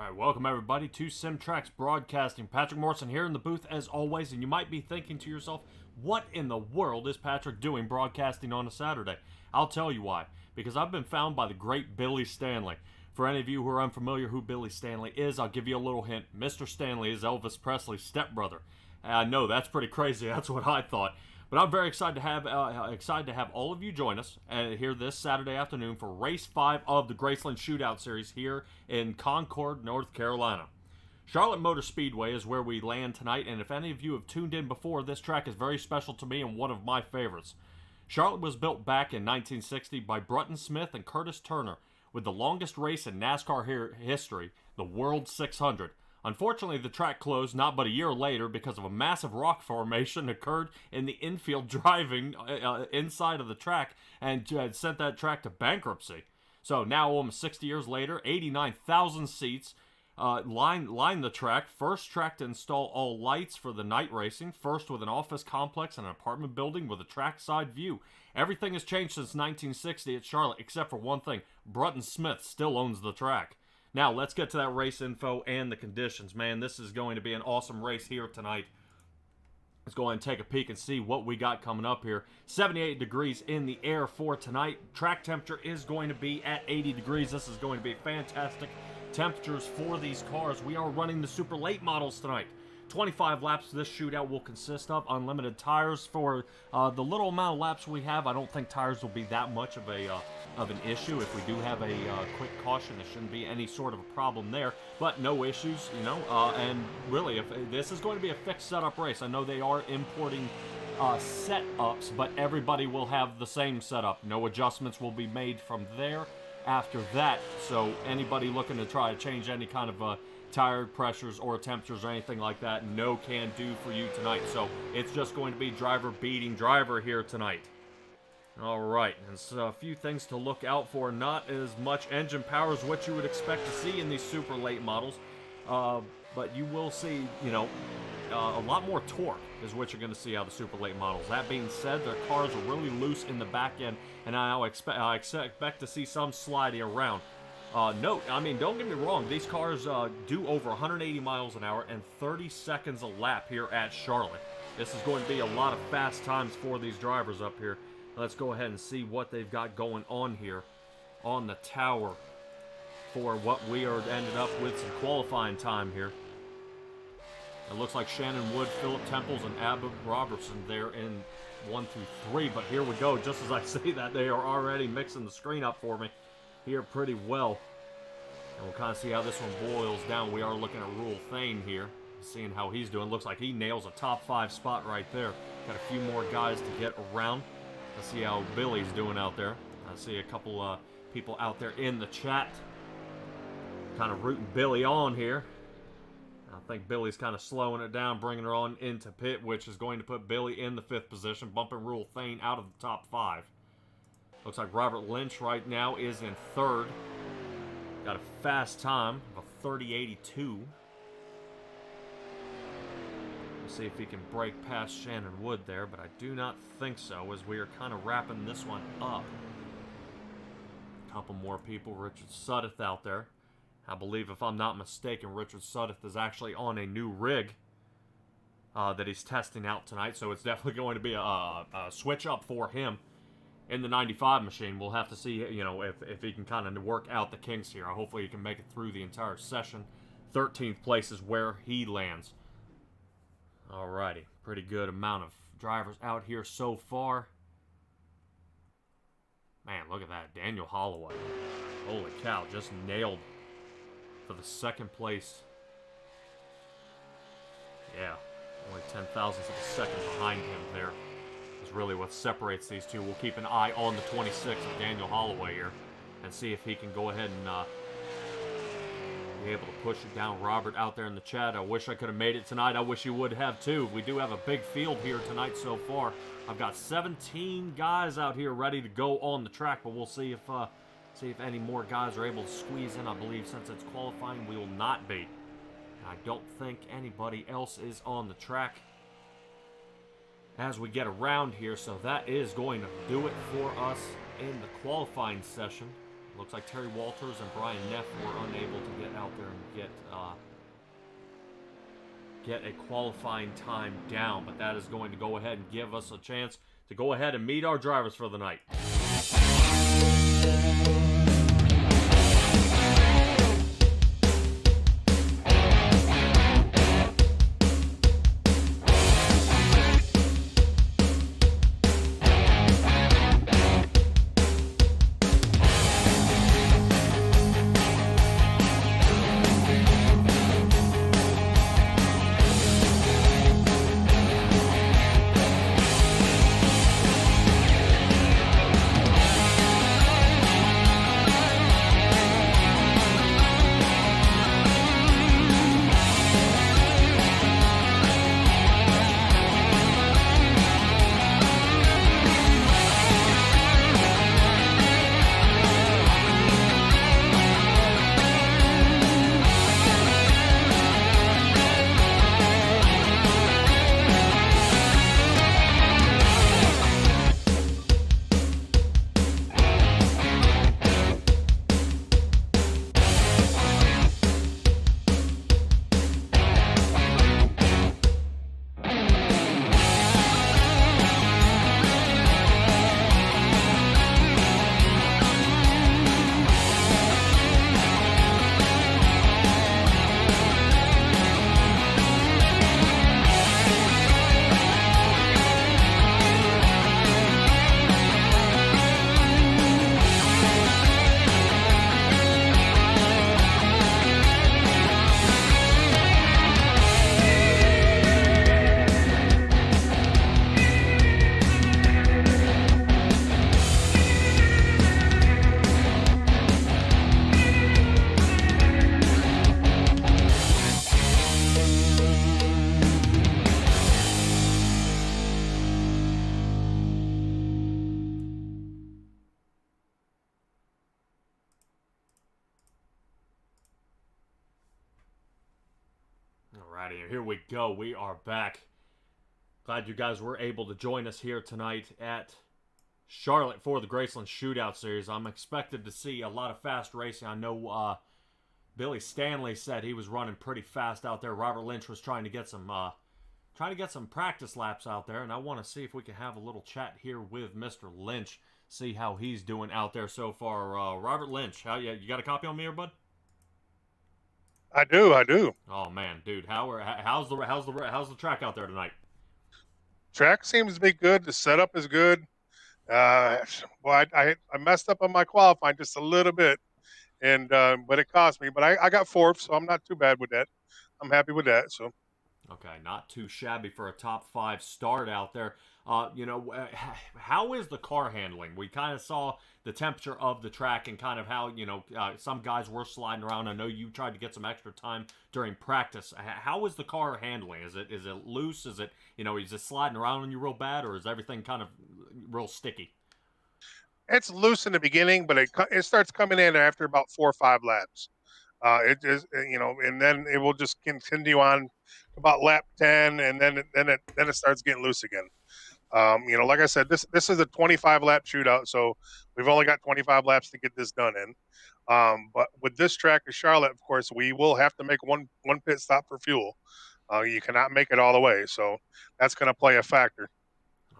Alright, welcome everybody to SimTrax Broadcasting. Patrick Morrison here in the booth as always, and you might be thinking to yourself, what in the world is Patrick doing broadcasting on a Saturday? I'll tell you why. Because I've been found by the great Billy Stanley. For any of you who are unfamiliar who Billy Stanley is, I'll give you a little hint. Mr. Stanley is Elvis Presley's stepbrother. I know, that's pretty crazy. That's what I thought. But I'm very excited to have all of you join us here this Saturday afternoon for Race 5 of the gRaceland Shootout Series here in Concord, North Carolina. Charlotte Motor Speedway is where we land tonight, and if any of you have tuned in before, this track is very special to me and one of my favorites. Charlotte was built back in 1960 by Brutton Smith and Curtis Turner, with the longest race in NASCAR history, the World 600. Unfortunately, the track closed not but a year later because of a massive rock formation occurred in the infield driving inside of the track and sent that track to bankruptcy. So now, almost 60 years later, 89,000 seats line the track. First track to install all lights for the night racing. First with an office complex and an apartment building with a trackside view. Everything has changed since 1960 at Charlotte except for one thing. Brutton Smith still owns the track. Now, let's get to that race info and the conditions. Man, this is going to be an awesome race here tonight. Let's go ahead and take a peek and see what we got coming up here. 78 degrees in the air for tonight. Track temperature is going to be at 80 degrees. This is going to be fantastic temperatures for these cars. We are running the super late models tonight. 25 laps this shootout will consist of. Unlimited tires for the little amount of laps we have. I don't think tires will be that much of an issue. If we do have a quick caution, there shouldn't be any sort of a problem there. But no issues, you know. And really, if this is going to be a fixed setup race. I know they are importing setups, but everybody will have the same setup. No adjustments will be made from there after that. So anybody looking to try to change any kind of tire pressures or temperatures or anything like that, no can do for you tonight. So it's just going to be driver beating driver here tonight. Alright, and so a few things to look out for. Not as much engine power as what you would expect to see in these super late models, but you will see, you know, a lot more torque is what you're going to see out of the super late models. That being said, their cars are really loose in the back end, and I expect to see some sliding around. Note, I mean, don't get me wrong, these cars do over 180 miles an hour and 30 seconds a lap here at Charlotte. This is going to be a lot of fast times for these drivers up here. Let's go ahead and see what they've got going on here on the tower for what we are ended up with some qualifying time here. It looks like Shannon Wood, Philip Temples, and Abbott Robertson there in 1 through 3. But here we go. Just as I say that, they are already mixing the screen up for me here pretty well. And we'll kind of see how this one boils down. We are looking at Rule Thane here, seeing how he's doing. Looks like he nails a top 5 spot right there. Got a few more guys to get around. Let's see how Billy's doing out there. I see a couple people out there in the chat kind of rooting Billy on here. I think Billy's kind of slowing it down, bringing her on into pit, which is going to put Billy in the 5th position, bumping Rule Thane out of the top 5. Looks like Robert Lynch right now is in 3rd. Got a fast time of a 30.82. We'll see if he can break past Shannon Wood there, but I do not think so, as we are kind of wrapping this one up. A couple more people. Richard Suddeth out there. I believe, if I'm not mistaken, Richard Suddeth is actually on a new rig that he's testing out tonight, so it's definitely going to be a switch up for him in the 95 machine. We'll have to see, you know, if he can kind of work out the kinks here. Hopefully he can make it through the entire session. 13th place is where he lands. Alrighty, pretty good amount of drivers out here so far. Man, look at that, Daniel Holloway. Holy cow, just nailed for the 2nd place. Yeah, only 10 thousandths of a second behind him there is really what separates these two. We'll keep an eye on the 26 of Daniel Holloway here and see if he can go ahead and be able to push it down. Robert out there in the chat, I wish I could have made it tonight. I wish you would have too. We do have a big field here tonight so far. I've got 17 guys out here ready to go on the track, but we'll see if any more guys are able to squeeze in. I believe since it's qualifying, we will not be. I don't think anybody else is on the track as we get around here, so that is going to do it for us in the qualifying session. Looks like Terry Walters and Brian Neff were unable to get out there and get a qualifying time down, but that is going to go ahead and give us a chance to go ahead and meet our drivers for the night. Alrighty, here we go. We are back. Glad you guys were able to join us here tonight at Charlotte for the GRaceland Shootout Series. I'm expected to see a lot of fast racing. I know Billy Stanley said he was running pretty fast out there. Robert Lynch was trying to get some practice laps out there, and I want to see if we can have a little chat here with Mr. Lynch, see how he's doing out there so far. Robert Lynch, how you got a copy on me, here, bud? I do. Oh man, dude, how's the track out there tonight? Track seems to be good. The setup is good. Well, I messed up on my qualifying just a little bit, and but it cost me. But I got fourth, so I'm not too bad with that. I'm happy with that. So. Okay, not too shabby for a top 5 start out there. How is the car handling? We kind of saw the temperature of the track and kind of how, some guys were sliding around. I know you tried to get some extra time during practice. How is the car handling? Is it loose? Is it, is it sliding around on you real bad, or is everything kind of real sticky? It's loose in the beginning, but it starts coming in after about 4 or 5 laps. It is, and then it will just continue on about lap 10, and then it starts getting loose again. Like I said, this is a 25 lap shootout, so we've only got 25 laps to get this done in. But with this track of Charlotte, of course, we will have to make one pit stop for fuel. You cannot make it all the way, so that's going to play a factor.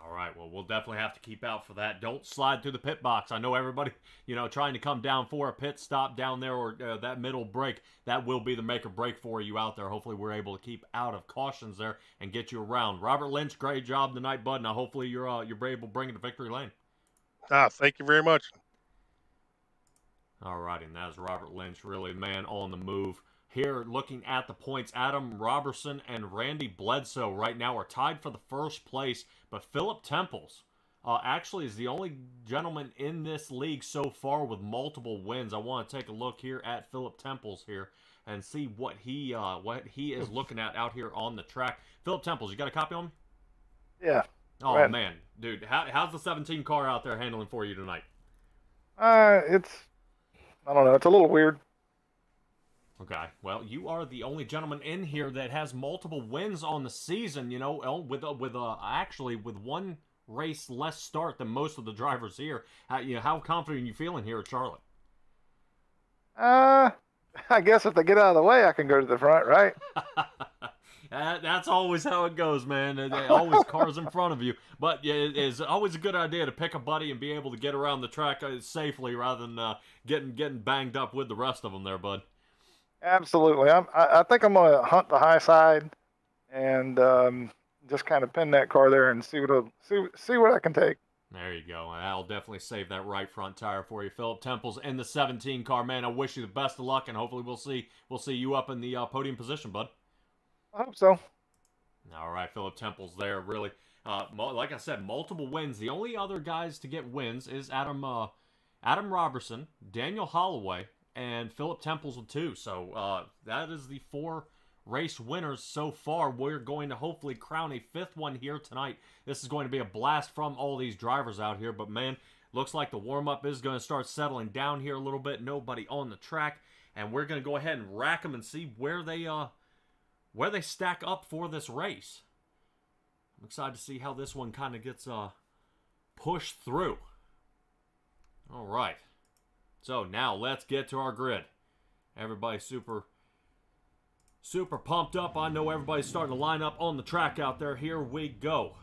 All right, well, we'll definitely have to keep out for that. Don't slide through the pit box. I know everybody, trying to come down for a pit stop down there or that middle break. That will be the make or break for you out there. Hopefully, we're able to keep out of cautions there and get you around. Robert Lynch, great job tonight, bud. Now, hopefully, you're able to bring it to victory lane. Thank you very much. All right, and that's Robert Lynch, really, man, on the move. Here, looking at the points, Adam Robertson and Randy Bledsoe right now are tied for the first place, but Philip Temples actually is the only gentleman in this league so far with multiple wins. I want to take a look here at Philip Temples here and see what he is looking at out here on the track. Philip Temples, you got a copy on me? Yeah. Oh, man. Dude, how's the 17 car out there handling for you tonight? I don't know. It's a little weird. Okay, well, you are the only gentleman in here that has multiple wins on the season, with one race less start than most of the drivers here. How confident are you feeling here at Charlotte? Uh, I guess if they get out of the way, I can go to the front, right? That's always how it goes, man. Always cars in front of you. But yeah, it's always a good idea to pick a buddy and be able to get around the track safely rather than getting banged up with the rest of them there, bud. Absolutely. I think I'm gonna hunt the high side and just kind of pin that car there and see what I can take. There you go. I'll definitely save that right front tire for you, Philip Temples in the 17 car, man. I wish you the best of luck, and hopefully we'll see you up in the podium position, bud. I hope so. All right, Philip Temples there, really. Like I said, multiple wins. The only other guys to get wins is Adam Robertson, Daniel Holloway, and Philip Temples with 2. So that is the 4 race winners so far. We're going to hopefully crown a 5th one here tonight. This is going to be a blast from all these drivers out here. But man, looks like the warm-up is going to start settling down here a little bit. Nobody on the track, and we're going to go ahead and rack them and see where they stack up for this race. I'm excited to see how this one kind of gets pushed through. All right. So now let's get to our grid. Everybody's super pumped up. I know everybody's starting to line up on the track out there. Here we go.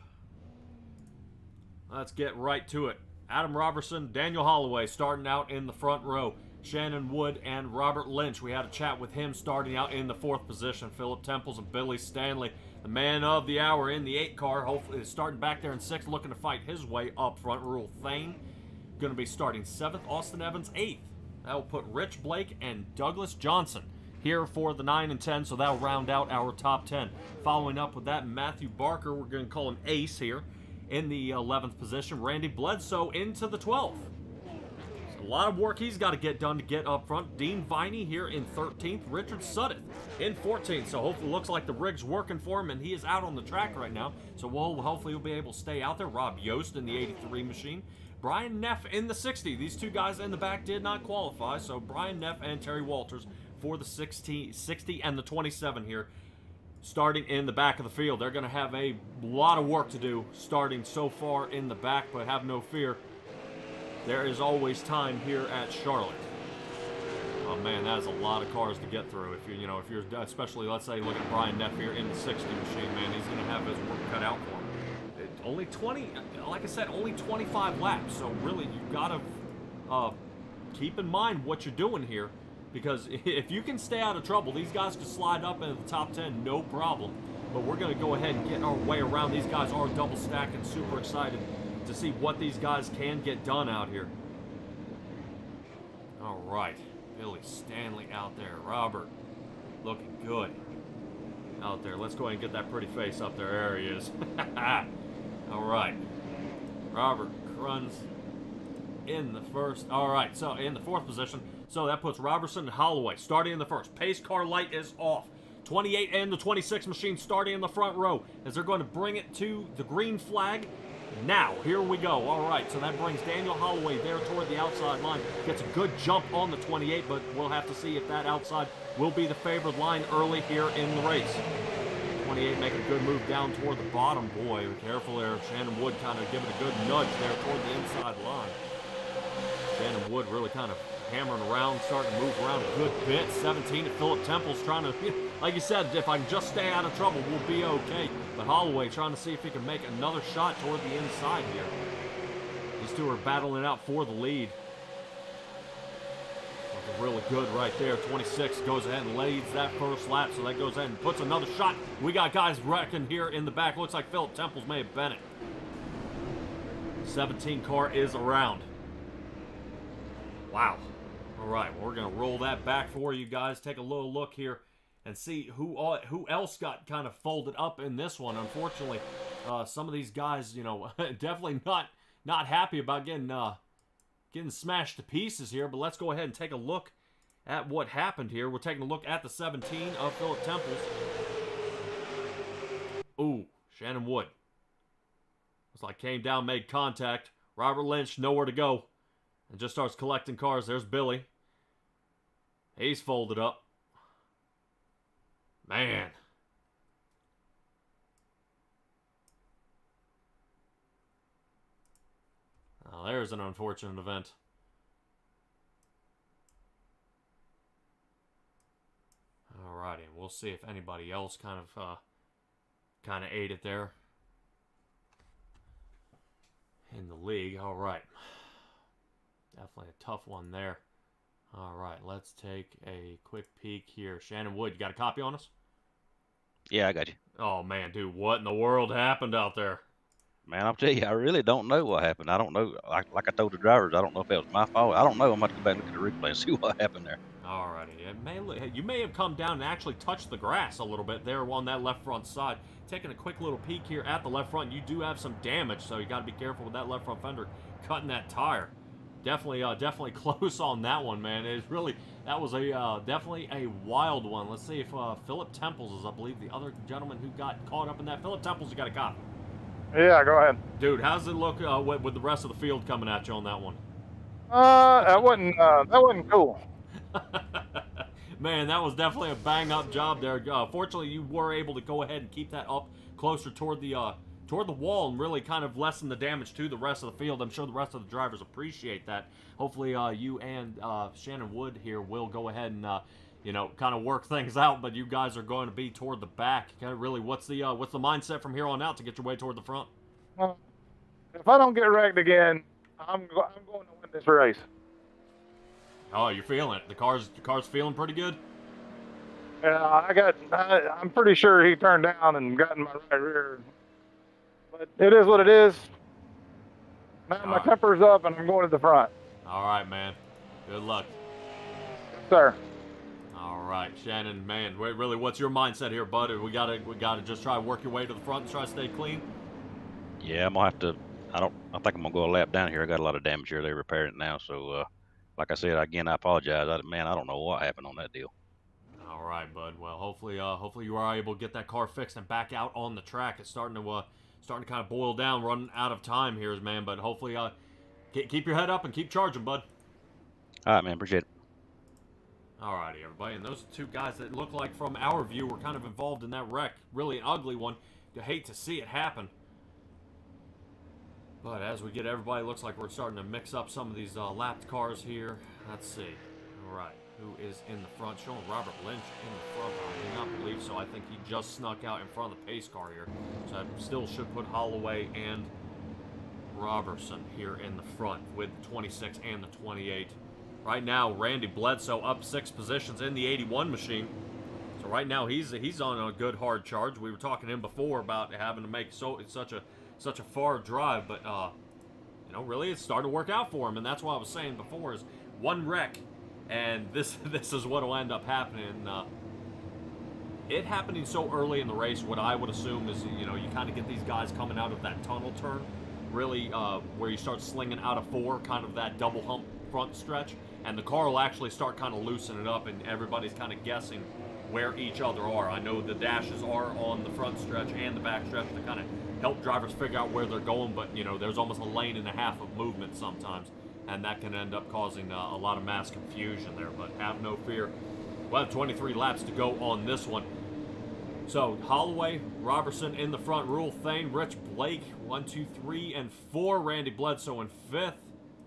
Let's get right to it. Adam Robertson, Daniel Holloway starting out in the front row. Shannon Wood and Robert Lynch. We had a chat with him starting out in the 4th position. Philip Temples and Billy Stanley, the man of the hour in the 8 car. Hopefully is starting back there in 6th, looking to fight his way up front. Rule Thane going to be starting 7th. Austin Evans 8th. That will put Rich Blake and Douglas Johnson here for the 9 and 10, so that'll round out our top 10. Following up with that, Matthew Barker, we're going to call him Ace here, in the 11th position. Randy Bledsoe into the 12th. A lot of work he's got to get done to get up front. Dean Viney here in 13th. Richard Sutton in 14th. So hopefully looks like the rig's working for him, and he is out on the track right now. So hopefully we'll be able to stay out there. Rob Yost in the 83 machine. Brian Neff in the 60. These 2 guys in the back did not qualify. So Brian Neff and Terry Walters for the 60 and the 27 here. Starting in the back of the field. They're going to have a lot of work to do starting so far in the back, but have no fear. There is always time here at Charlotte. Oh man, that is a lot of cars to get through. If you're especially, let's say, look at Brian Neff here in the 60 machine, man, he's going to have his work cut out for him. Only 20, like I said, only 25 laps. So really, you've got to keep in mind what you're doing here, because if you can stay out of trouble, these guys can slide up into the top 10, no problem. But we're going to go ahead and get our way around. These guys are double stacking, super excited to see what these guys can get done out here. All right, Billy Stanley out there. Robert looking good out there. Let's go ahead and get that pretty face up there. There he is. All right, Robert runs in the first. All right, so in the 4th position. So that puts Robertson and Holloway starting in the 1st. Pace car light is off. 28 and the 26 machine starting in the front row as they're going to bring it to the green flag. Now, here we go. All right, so that brings Daniel Holloway there toward the outside line. Gets a good jump on the 28, but we'll have to see if that outside will be the favored line early here in the race. 28 making a good move down toward the bottom. Boy, careful there. Shannon Wood kind of giving a good nudge there toward the inside line. Shannon Wood really kind of hammering around, starting to move around a good bit. 17 to Philip Temples trying to, like you said, if I can just stay out of trouble, we'll be okay. But Holloway trying to see if he can make another shot toward the inside here. These 2 are battling out for the lead. Looking really good right there. 26 goes ahead and leads that first lap, so that goes ahead and puts another shot. We got guys wrecking here in the back. Looks like Philip Temples may have been it. 17 car is around. Wow. All right, well, we're going to roll that back for you guys. Take a little look here and see who else got kind of folded up in this one. Unfortunately, some of these guys, definitely not happy about getting smashed to pieces here. But let's go ahead and take a look at what happened here. We're taking a look at the 17 of Philip Temples. Ooh, Shannon Wood. Looks like came down, made contact. Robert Lynch, nowhere to go. And just starts collecting cars. There's Billy. He's folded up. Man. Well, there's an unfortunate event. we'll see if anybody else kind of ate it there in the league. All right. Definitely a tough one there. All right, let's take a quick peek here. Shannon Wood, you got a copy on us? Yeah, I got you. Oh, man, dude, what in the world happened out there? Man, I'll tell you, I really don't know what happened. I don't know. Like I told the drivers, I don't know if it was my fault. I don't know. I'm going to go back and look at the replay and see what happened there. All righty. You may have come down and actually touched the grass a little bit there on that left front side. Taking a quick little peek here at the left front, you do have some damage, so you got to be careful with that left front fender cutting that tire. Definitely close on that one, man. That was definitely a wild one. Let's see if Philip Temples is, I believe, the other gentleman who got caught up in that. Philip Temples, you got a copy? Yeah, go ahead. Dude, how's it look with the rest of the field coming at you on that one? That wasn't cool. Man, that was definitely a bang-up job there. Fortunately, you were able to go ahead and keep that up closer toward the wall and really kind of lessen the damage to the rest of the field. I'm sure the rest of the drivers appreciate that. Hopefully, you and Shannon Wood here will go ahead and kind of work things out. But you guys are going to be toward the back. Really, what's the mindset from here on out to get your way toward the front? If I don't get wrecked again, I'm going to win this race. Oh, you're feeling it. The car's feeling pretty good. Yeah, I'm pretty sure he turned down and got in my right rear. But it is what it is. Now my temper's up and I'm going to the front. All right, man. Good luck. Yes, sir. All right, Shannon, man. Really, what's your mindset here, bud? We gotta just try to work your way to the front and try to stay clean. Yeah, I'm gonna have to. I think I'm gonna go a lap down here. I got a lot of damage here. They're repairing it now. So, like I said, again, I apologize. I don't know what happened on that deal. All right, bud. Well, hopefully you are able to get that car fixed and back out on the track. It's starting to kind of boil down, running out of time here, man. But hopefully, keep your head up and keep charging, bud. All right, man. Appreciate it. All righty, everybody. And those are two guys that look like, from our view, were kind of involved in that wreck. Really an ugly one. You hate to see it happen. But as we get everybody, looks like we're starting to mix up some of these lapped cars here. Let's see. All right. Who is in the front? Showing Robert Lynch in the front. I do not believe so. I think he just snuck out in front of the pace car here. So I still should put Holloway and Robertson here in the front with the 26 and the 28. Right now, Randy Bledsoe up 6 positions in the 81 machine. So right now he's on a good hard charge. We were talking to him before about having to make such a far drive, but really it's starting to work out for him, and that's what I was saying before is one wreck. And this is what will end up happening. It happening so early in the race, what I would assume is, you kind of get these guys coming out of that tunnel turn, really, where you start slinging out of 4, kind of that double hump front stretch, and the car will actually start kind of loosening up, and everybody's kind of guessing where each other are. I know the dashes are on the front stretch and the back stretch to kind of help drivers figure out where they're going, but, there's almost a lane and a half of movement sometimes. And that can end up causing a lot of mass confusion there. But have no fear. We'll have 23 laps to go on this one. So, Holloway, Robertson in the front. Rule Thane, Rich Blake, 1, 2, 3, and 4. Randy Bledsoe in 5th.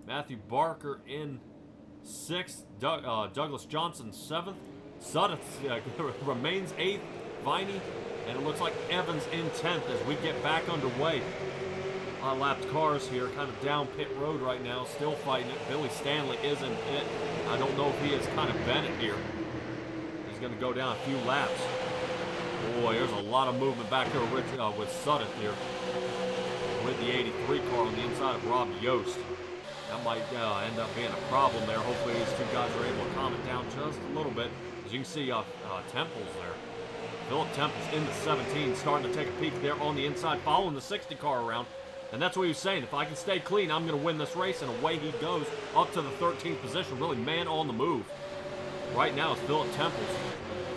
Matthew Barker in 6th. Douglas Johnson 7th. Sudduth remains 8th. Viney, and it looks like Evans in 10th as we get back underway. Lapped cars here, kind of down pit road right now, still fighting it. Billy Stanley is in pit. I don't know if he is kind of bent it here. He's going to go down a few laps. Boy, there's a lot of movement back there with Sudduth here. With the 83 car on the inside of Rob Yost. That might end up being a problem there. Hopefully these two guys are able to calm it down just a little bit. As you can see, Temples there. Philip Temples in the 17, starting to take a peek there on the inside, following the 60 car around. And that's what he was saying. If I can stay clean, I'm going to win this race. And away he goes up to the 13th position. Really man on the move. Right now it's Philip Temples.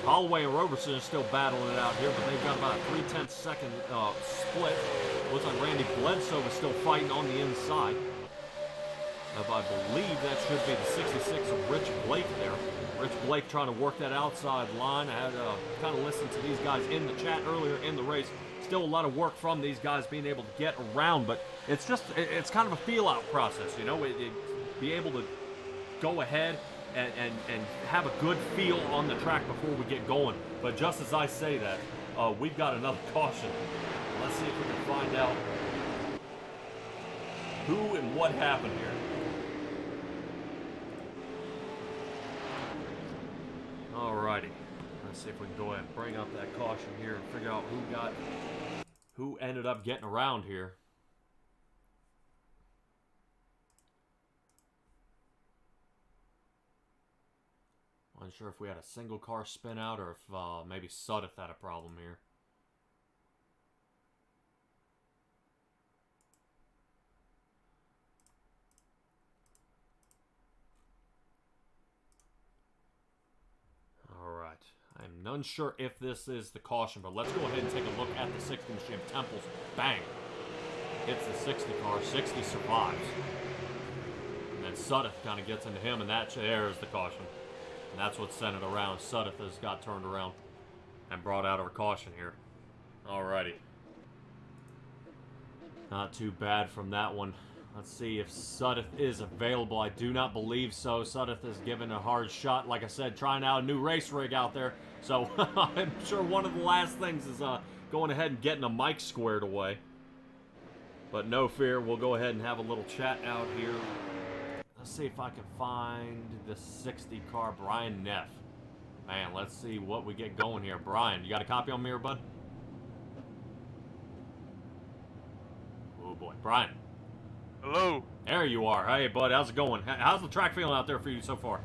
Holloway and Robertson are still battling it out here, but they've got about a 3/10 second split. Looks like Randy Bledsoe is still fighting on the inside. I believe that should be the 66 of Rich Blake there. Rich Blake trying to work that outside line. I had kind of listened to these guys in the chat earlier in the race. Still a lot of work from these guys being able to get around, but it's kind of a feel-out process, be able to go ahead and have a good feel on the track before we get going. But just as I say that, we've got another caution. Let's see if we can find out who and what happened here. Alrighty. Let's see if we can go ahead and bring up that caution here and figure out who ended up getting around here. Unsure if we had a single car spin out or if maybe Sudeth had a problem here. Alright. I'm unsure if this is the caution, but let's go ahead and take a look at the 60 machine. Temples, bang. Hits the 60 car. 60 survives. And then Sudeth kind of gets into him, and that there is the caution. And that's what sent it around. Sudeth has got turned around and brought out our caution here. Alrighty. Not too bad from that one. Let's see if Sudeth is available. I do not believe so. Sudeth is given a hard shot. Like I said, trying out a new race rig out there. So I'm sure one of the last things is going ahead and getting a mic squared away. But no fear, we'll go ahead and have a little chat out here. Let's see if I can find the 60 car, Brian Neff. Man, let's see what we get going here. Brian, you got a copy on me, bud? Oh boy, Brian. Hello. There you are. Hey, bud, how's it going? How's the track feeling out there for you so far?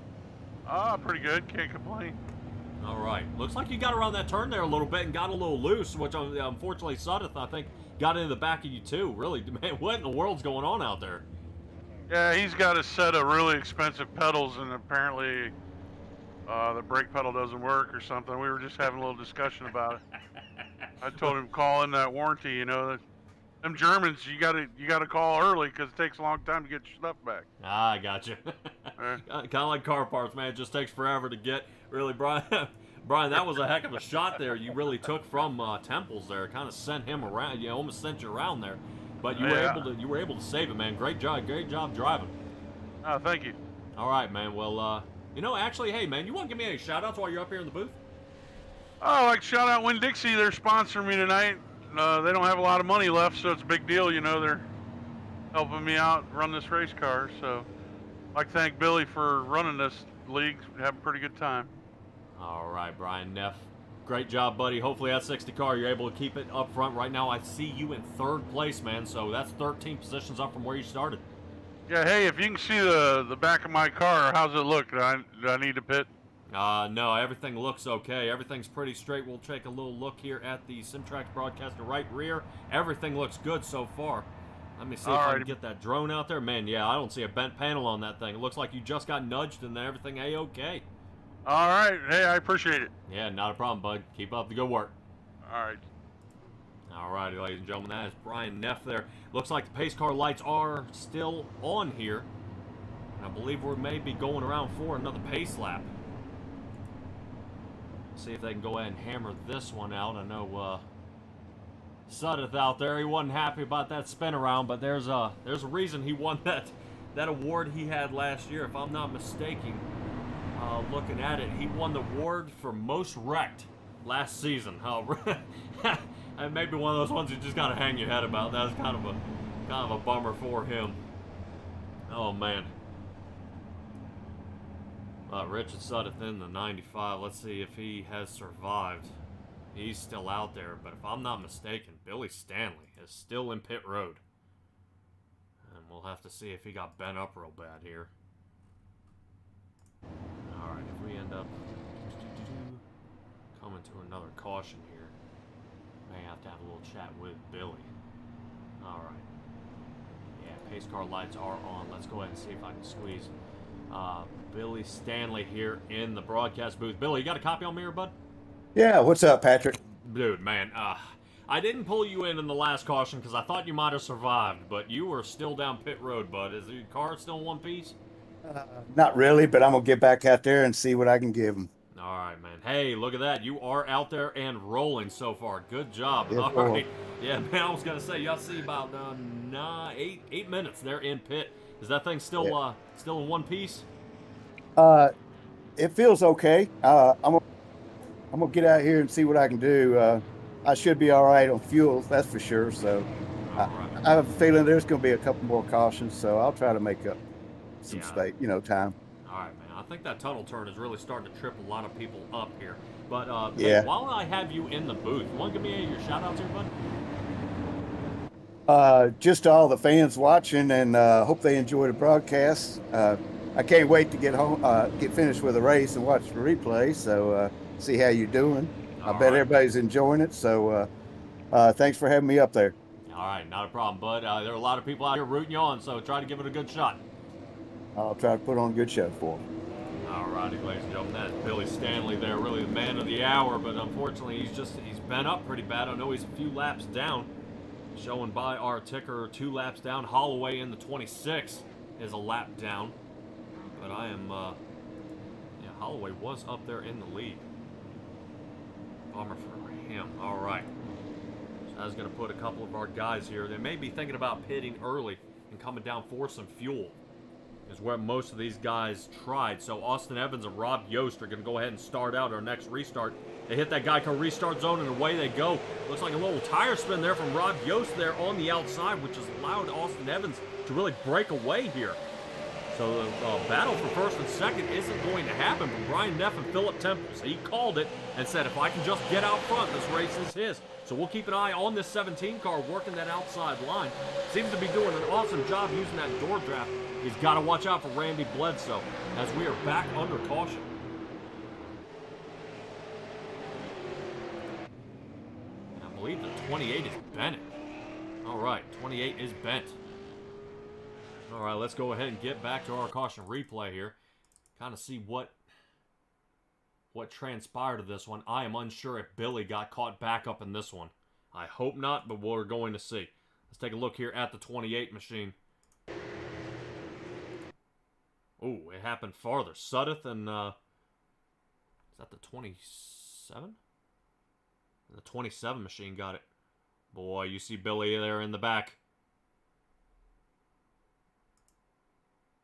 Pretty good. Can't complain. All right. Looks like you got around that turn there a little bit and got a little loose, which unfortunately Sudeth, I think, got into the back of you too. Really, man, what in the world's going on out there? Yeah, he's got a set of really expensive pedals, and apparently the brake pedal doesn't work or something. We were just having a little discussion about it. I told him call in that warranty. You know, them Germans, you gotta call early because it takes a long time to get your stuff back. Ah, I got you. Kind of like car parts, man. It just takes forever to get. Really, Brian. Brian, that was a heck of a shot there. You really took from Temples there. Kind of sent him around. You almost sent you around there. But you were able to save it, man. Great job driving. Oh, thank you. All right, man. Well, you know, actually, hey, man, you want to give me any shout-outs while you're up here in the booth? Oh, like shout out Winn-Dixie. They're sponsoring me tonight. They don't have a lot of money left, so it's a big deal. You know, they're helping me out run this race car. So I'd like to thank Billy for running this league. Having a pretty good time. All right, Brian Neff. Great job, buddy. Hopefully that 60 car, you're able to keep it up front. Right now, I see you in 3rd place, man. So that's 13 positions up from where you started. Yeah, hey, if you can see the back of my car, how's it look? Do I need to pit? No, everything looks okay. Everything's pretty straight. We'll take a little look here at the Simtrax broadcaster right rear. Everything looks good so far. Let me see if I can get that drone out there. Man, yeah, I don't see a bent panel on that thing. It looks like you just got nudged and everything A-okay. All right. Hey, I appreciate it. Yeah, not a problem, bud. Keep up the good work. All right. All righty, ladies and gentlemen, that is Brian Neff there. Looks like the pace car lights are still on here. And I believe we may be going around for another pace lap. See if they can go ahead and hammer this one out. I know Sudeth out there, he wasn't happy about that spin around, but there's a reason he won that award he had last year, if I'm not mistaken. Looking at it, he won the award for most wrecked last season. And maybe one of those ones you just gotta hang your head about. That's kind of a bummer for him. Oh man. Richard Sudeth in the 95. Let's see if he has survived. He's still out there, but if I'm not mistaken, Billy Stanley is still in pit road. And we'll have to see if he got bent up real bad here. Alright, if we end up coming to another caution here, may have to have a little chat with Billy. Alright. Yeah, pace car lights are on. Let's go ahead and see if I can squeeze Billy Stanley here in the broadcast booth. Billy, you got a copy on me here, bud? Yeah, what's up, Patrick? Dude, man, I didn't pull you in the last caution because I thought you might have survived, but you were still down pit road, bud. Is your car still in one piece? Not really, but I'm going to get back out there and see what I can give them. All right, man. Hey, look at that. You are out there and rolling so far. Good job. Yes, all sir. right. Yeah, man, I was going to say, y'all see about 8 minutes there in pit. Is that thing still still in one piece? It feels okay. I'm gonna get out here and see what I can do. I should be all right on fuel, that's for sure. So I, All right. I have a feeling there's gonna be a couple more cautions, so I'll try to make up some Yeah. time. All right, man. I think that tunnel turn is really starting to trip a lot of people up here. But hey, Yeah. while I have you in the booth, you want to give me your shout outs here, bud? Just to all the fans watching, and hope they enjoy the broadcast. I can't wait to get home, get finished with the race and watch the replay. So see how you're doing. I All bet right. everybody's enjoying it. So thanks for having me up there. All right, not a problem, bud. There are a lot of people out here rooting you on, so try to give it a good shot. I'll try to put on a good show for them. All righty, ladies and gentlemen, that's Billy Stanley there, really the man of the hour, but unfortunately he's been up pretty bad. I know he's a few laps down, showing by our ticker 2 laps down. Holloway in the 26 is a lap down, but I am, yeah, Holloway was up there in the lead. Bummer for him. All right. So I was going to put a couple of our guys here. They may be thinking about pitting early and coming down for some fuel. Is where most of these guys tried. So Austin Evans and Rob Yost are going to go ahead and start out our next restart. They hit that Geico restart zone and away they go. Looks like a little tire spin there from Rob Yost there on the outside, which has allowed Austin Evans to really break away here. So the battle for first and second isn't going to happen, but Brian Neff and Philip Temples, he called it and said, if I can just get out front, this race is his. So we'll keep an eye on this 17 car working that outside line. Seems to be doing an awesome job using that door draft. He's got to watch out for Randy Bledsoe as we are back under caution. And I believe the 28 is Bennett. All right, 28 is bent. All right, let's go ahead and get back to our caution replay here. Kind of see what transpired of this one. I am unsure if Billy got caught back up in this one. I hope not, but we're going to see. Let's take a look here at the 28 machine. Oh, it happened farther. Sudduth and, is that the 27? The 27 machine got it. Boy, you see Billy there in the back.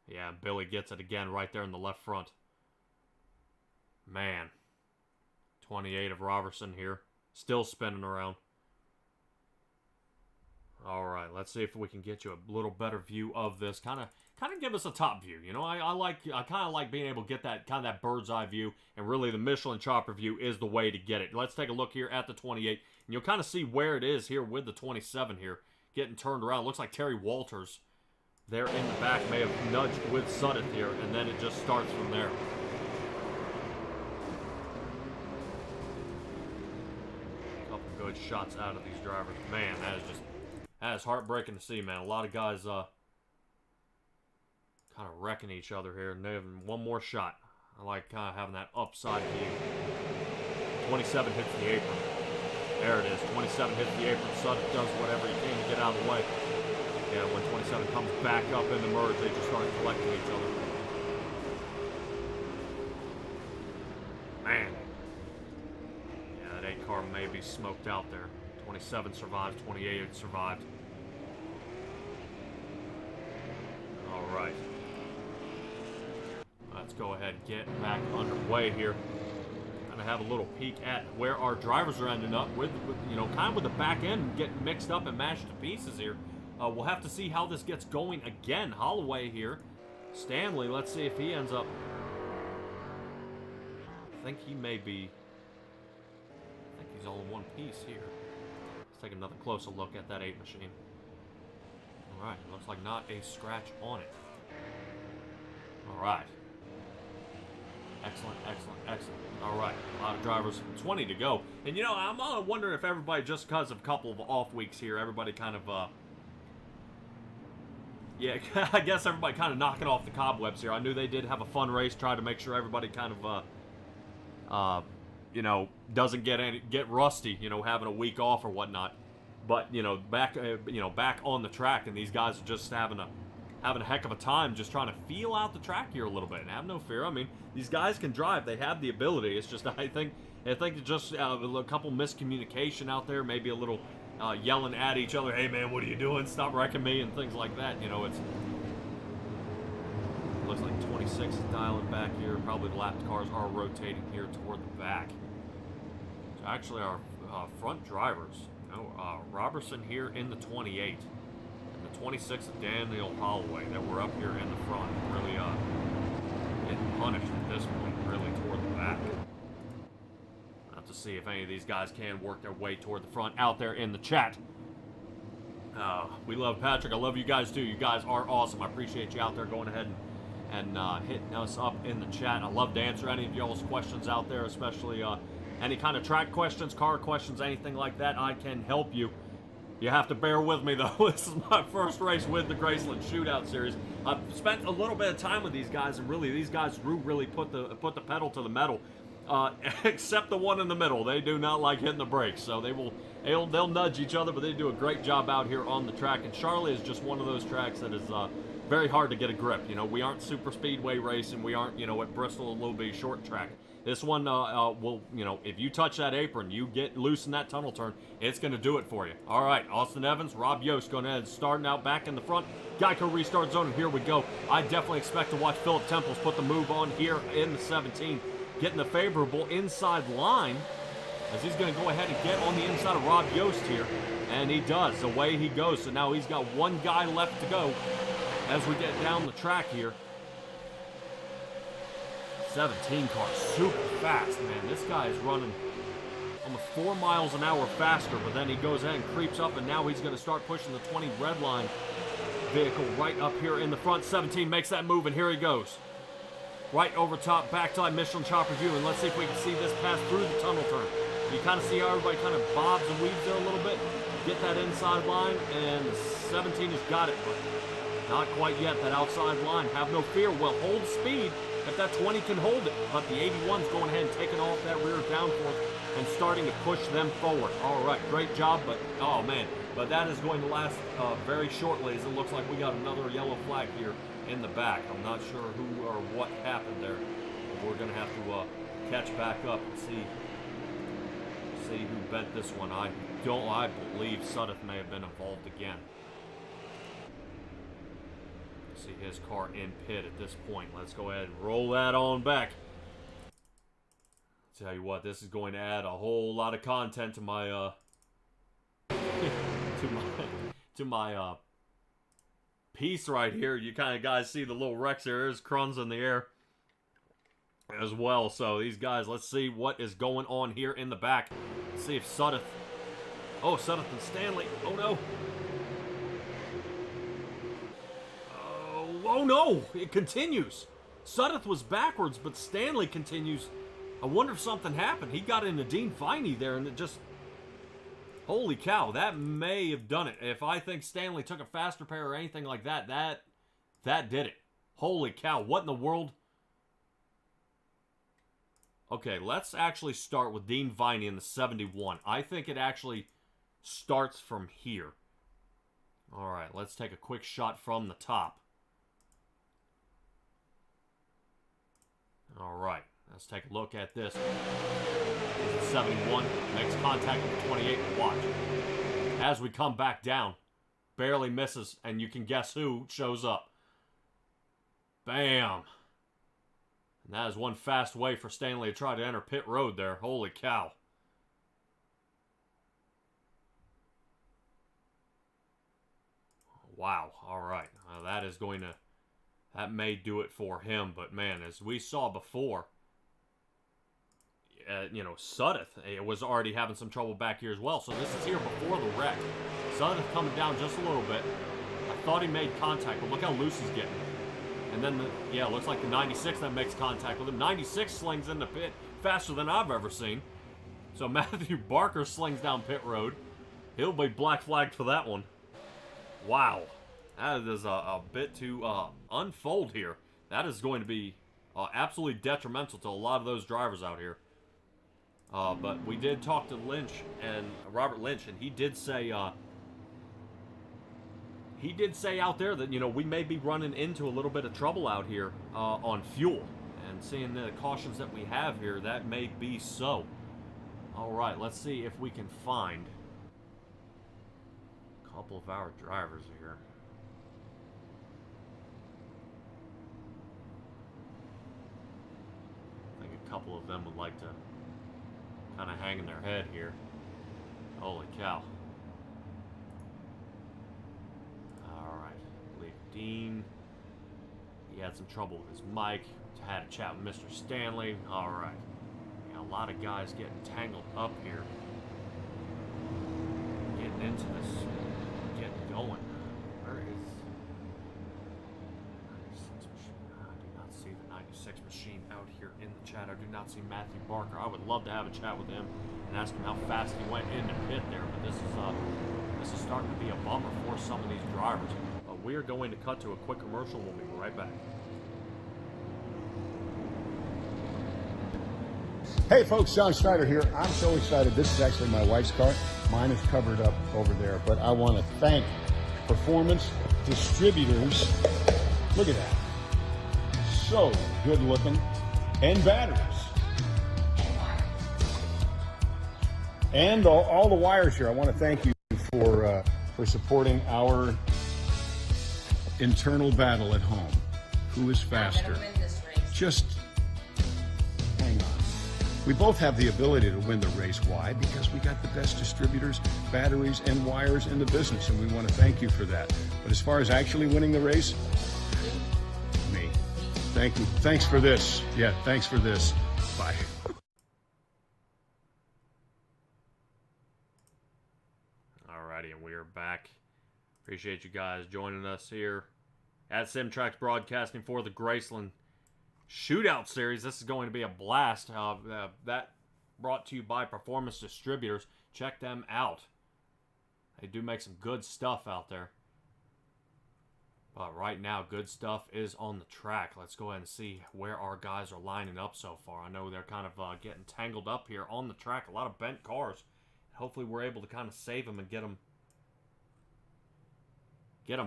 Yeah, Billy gets it again right there in the left front. Man. 28 of Robertson here. Still spinning around. Alright, let's see if we can get you a little better view of this. Kind of give us a top view. You know, I kind of like being able to get that kind of that bird's eye view, and really the Michelin chopper view is the way to get it. Let's take a look here at the 28, and you'll kind of see where it is here with the 27 here. Getting turned around. Looks like Terry Walters there in the back may have nudged with Sudduth here, and then it just starts from there. A couple good shots out of these drivers. Man, that is heartbreaking to see, man. A lot of guys kind of wrecking each other here, and they have one more shot. I like kind of having that upside view. 27 hits the apron. There it is. 27 hits the apron. Sudduth does whatever he can to get out of the way. Yeah, when 27 comes back up in the merge, they just start collecting each other. Man. Yeah, that 8 car may be smoked out there. 27 survived, 28 survived. Alright. Let's go ahead and get back underway here. Gonna have a little peek at where our drivers are ending up with you know, kind of with the back end getting mixed up and mashed to pieces here. We'll have to see how this gets going again. Holloway here. Stanley, let's see if he ends up... I think he may be... I think he's all in one piece here. Let's take another closer look at that 8 machine. Alright, looks like not a scratch on it. Alright. Excellent, excellent, excellent. Alright, a lot of drivers, 20 to go. And you know, I'm wondering if everybody, just because of a couple of off weeks here, everybody kind of... yeah, I guess everybody kind of knocking off the cobwebs here. I knew they did have a fun race, try to make sure everybody kind of, you know, doesn't get rusty, you know, having a week off or whatnot. But you know, back on the track, and these guys are just having a heck of a time, just trying to feel out the track here a little bit. And have no fear. I mean, these guys can drive; they have the ability. It's just I think it's just a couple miscommunication out there, maybe a little. Yelling at each other, hey man, what are you doing? Stop wrecking me, and things like that. You know, looks like 27 26 is dialing back here. Probably the lapped cars are rotating here toward the back. So actually our front drivers, Robertson here in the 28. And the 26 of Daniel Holloway that were up here in the front. Really getting punished at this point, really toward the back. Have to see if any of these guys can work their way toward the front out there in the chat. We love Patrick. I love you guys too. You guys are awesome. I appreciate you out there going ahead and hitting us up in the chat. I love to answer any of y'all's questions out there, especially any kind of track questions, car questions, anything like that. I can help you. You have to bear with me though. This is my first race with the GRaceland Shootout Series. I've spent a little bit of time with these guys, and really these guys really put the pedal to the metal. Except the one in the middle. They do not like hitting the brakes, so they'll nudge each other, but they do a great job out here on the track. And Charlotte is just one of those tracks that is very hard to get a grip. You know, we aren't super speedway racing. We aren't, you know, at Bristol, a little bit short track. This one will, you know, if you touch that apron, you get loose in that tunnel turn, it's going to do it for you. All right, Austin Evans, Rob Yost going ahead and starting out back in the front. Geico restart zone, and here we go. I definitely expect to watch Philip Temples put the move on here in the 17. Getting the favorable inside line as he's going to go ahead and get on the inside of Rob Yost here. And he does. Away he goes. So now he's got one guy left to go as we get down the track here. 17 car, super fast, man. This guy is running almost 4 miles an hour faster, but then he goes ahead and creeps up, and now he's going to start pushing the 20 red line vehicle right up here in the front. 17 makes that move, and here he goes. Right over top, back to Michelin chopper view, and let's see if we can see this pass through the tunnel turn. You kind of see how everybody kind of bobs and weaves there a little bit. Get that inside line, and the 17 has got it, but not quite yet. That outside line, have no fear, will hold speed if that 20 can hold it. But the 81's going ahead and taking off that rear downforce and starting to push them forward. All right, great job, but oh man. But that is going to last very shortly, as it looks like we got another yellow flag here in the back. I'm not sure who or what happened there. But we're going to have to catch back up and see who bent this one. I believe Sudduth may have been involved again. See his car in pit at this point. Let's go ahead and roll that on back. Tell you what, this is going to add a whole lot of content to my to my piece right here. You kind of guys see the little wrecks there. There's crumbs in the air as well. So these guys, let's see what is going on here in the back. Let's see if Sudduth. Oh, Sudduth and Stanley. Oh no. Oh no, it continues. Sudduth was backwards, but Stanley continues. I wonder if something happened. He got into Dean Viney there, and it just... Holy cow, that may have done it. If I think Stanley took a faster pair or anything like that, that did it. Holy cow, what in the world? Okay, let's actually start with Dean Viney in the 71. I think it actually starts from here. All right, let's take a quick shot from the top. All right, let's take a look at this. 71 makes contact with 28. Watch. As we come back down, barely misses, and you can guess who shows up. Bam. And that is one fast way for Stanley to try to enter pit road there. Holy cow. Wow. All right. That is going to... That may do it for him, but man, as we saw before, you know, Sudduth was already having some trouble back here as well. So this is here before the wreck. Sudduth coming down just a little bit. I thought he made contact, but look how loose he's getting. And then, it looks like the 96 that makes contact with him. 96 slings in the pit faster than I've ever seen. So Matthew Barker slings down pit road. He'll be black flagged for that one. Wow. That is a bit to unfold here. That is going to be absolutely detrimental to a lot of those drivers out here. But we did talk to Lynch and Robert Lynch, and he did say out there that, you know, we may be running into a little bit of trouble out here on fuel. And seeing the cautions that we have here, that may be so. All right, let's see if we can find a couple of our drivers here. couple of them would like to kind of hang in their head here. Holy cow. Alright. I believe Dean, he had some trouble with his mic. Had a chat with Mr. Stanley. Alright. Yeah, a lot of guys getting tangled up here. Getting into this. Getting going. Where is 96 machine? I do not see the 96 machine out here in the chat. I do not see Matthew Barker. I would love to have a chat with him and ask him how fast he went into pit there, but this is starting to be a bummer for some of these drivers. But we are going to cut to a quick commercial. We'll be right back. Hey folks, John Schneider here. I'm so excited. This is actually my wife's car. Mine is covered up over there, but I want to thank Performance Distributors. Look at that. So good looking. And batteries. And all the wires here. I want to thank you for supporting our internal battle at home. Who is faster? Just hang on. We both have the ability to win the race. Why? Because we got the best distributors, batteries, and wires in the business, and we want to thank you for that. But as far as actually winning the race, me. Thank you. Thanks for this. Yeah, thanks for this. Bye. Alrighty, and we are back. Appreciate you guys joining us here at SimTrax Broadcasting for the gRaceland Shootout Series. This is going to be a blast. That brought to you by Performance Distributors. Check them out. They do make some good stuff out there. But right now, good stuff is on the track. Let's go ahead and see where our guys are lining up so far. I know they're kind of getting tangled up here on the track. A lot of bent cars. Hopefully we're able to kind of save them and get them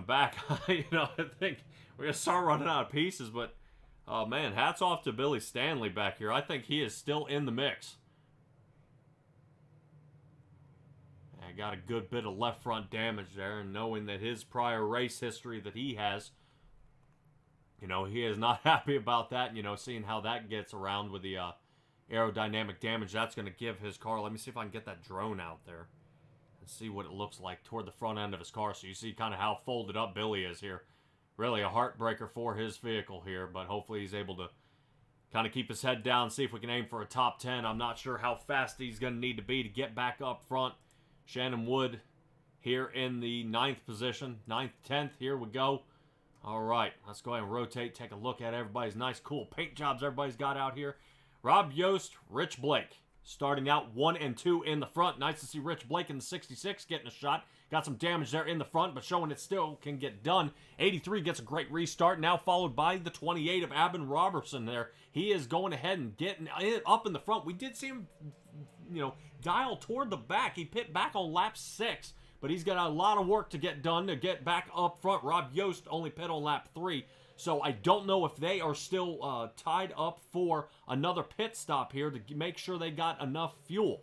back. I think we're going to start running out of pieces, but oh, man, hats off to Billy Stanley back here. I think he is still in the mix. And got a good bit of left front damage there, and knowing that his prior race history that he has, he is not happy about that. Seeing how that gets around with the aerodynamic damage that's going to give his car. Let me see if I can get that drone out there and see what it looks like toward the front end of his car, so you see kind of how folded up Billy is here. Really a heartbreaker for his vehicle here, but hopefully he's able to kind of keep his head down, see if we can aim for a top 10. I'm not sure how fast he's going to need to be to get back up front. Shannon Wood here in the 9th position. 9th, 10th, here we go. All right, let's go ahead and rotate, take a look at everybody's nice, cool paint jobs everybody's got out here. Rob Yost, Rich Blake, starting out 1 and 2 in the front. Nice to see Rich Blake in the 66 getting a shot. Got some damage there in the front, but showing it still can get done. 83 gets a great restart, now followed by the 28 of Abin Robertson there. He is going ahead and getting up in the front. We did see him, dial toward the back. He pit back on lap 6, but he's got a lot of work to get done to get back up front. Rob Yost only pit on lap 3, so I don't know if they are still tied up for another pit stop here to make sure they got enough fuel.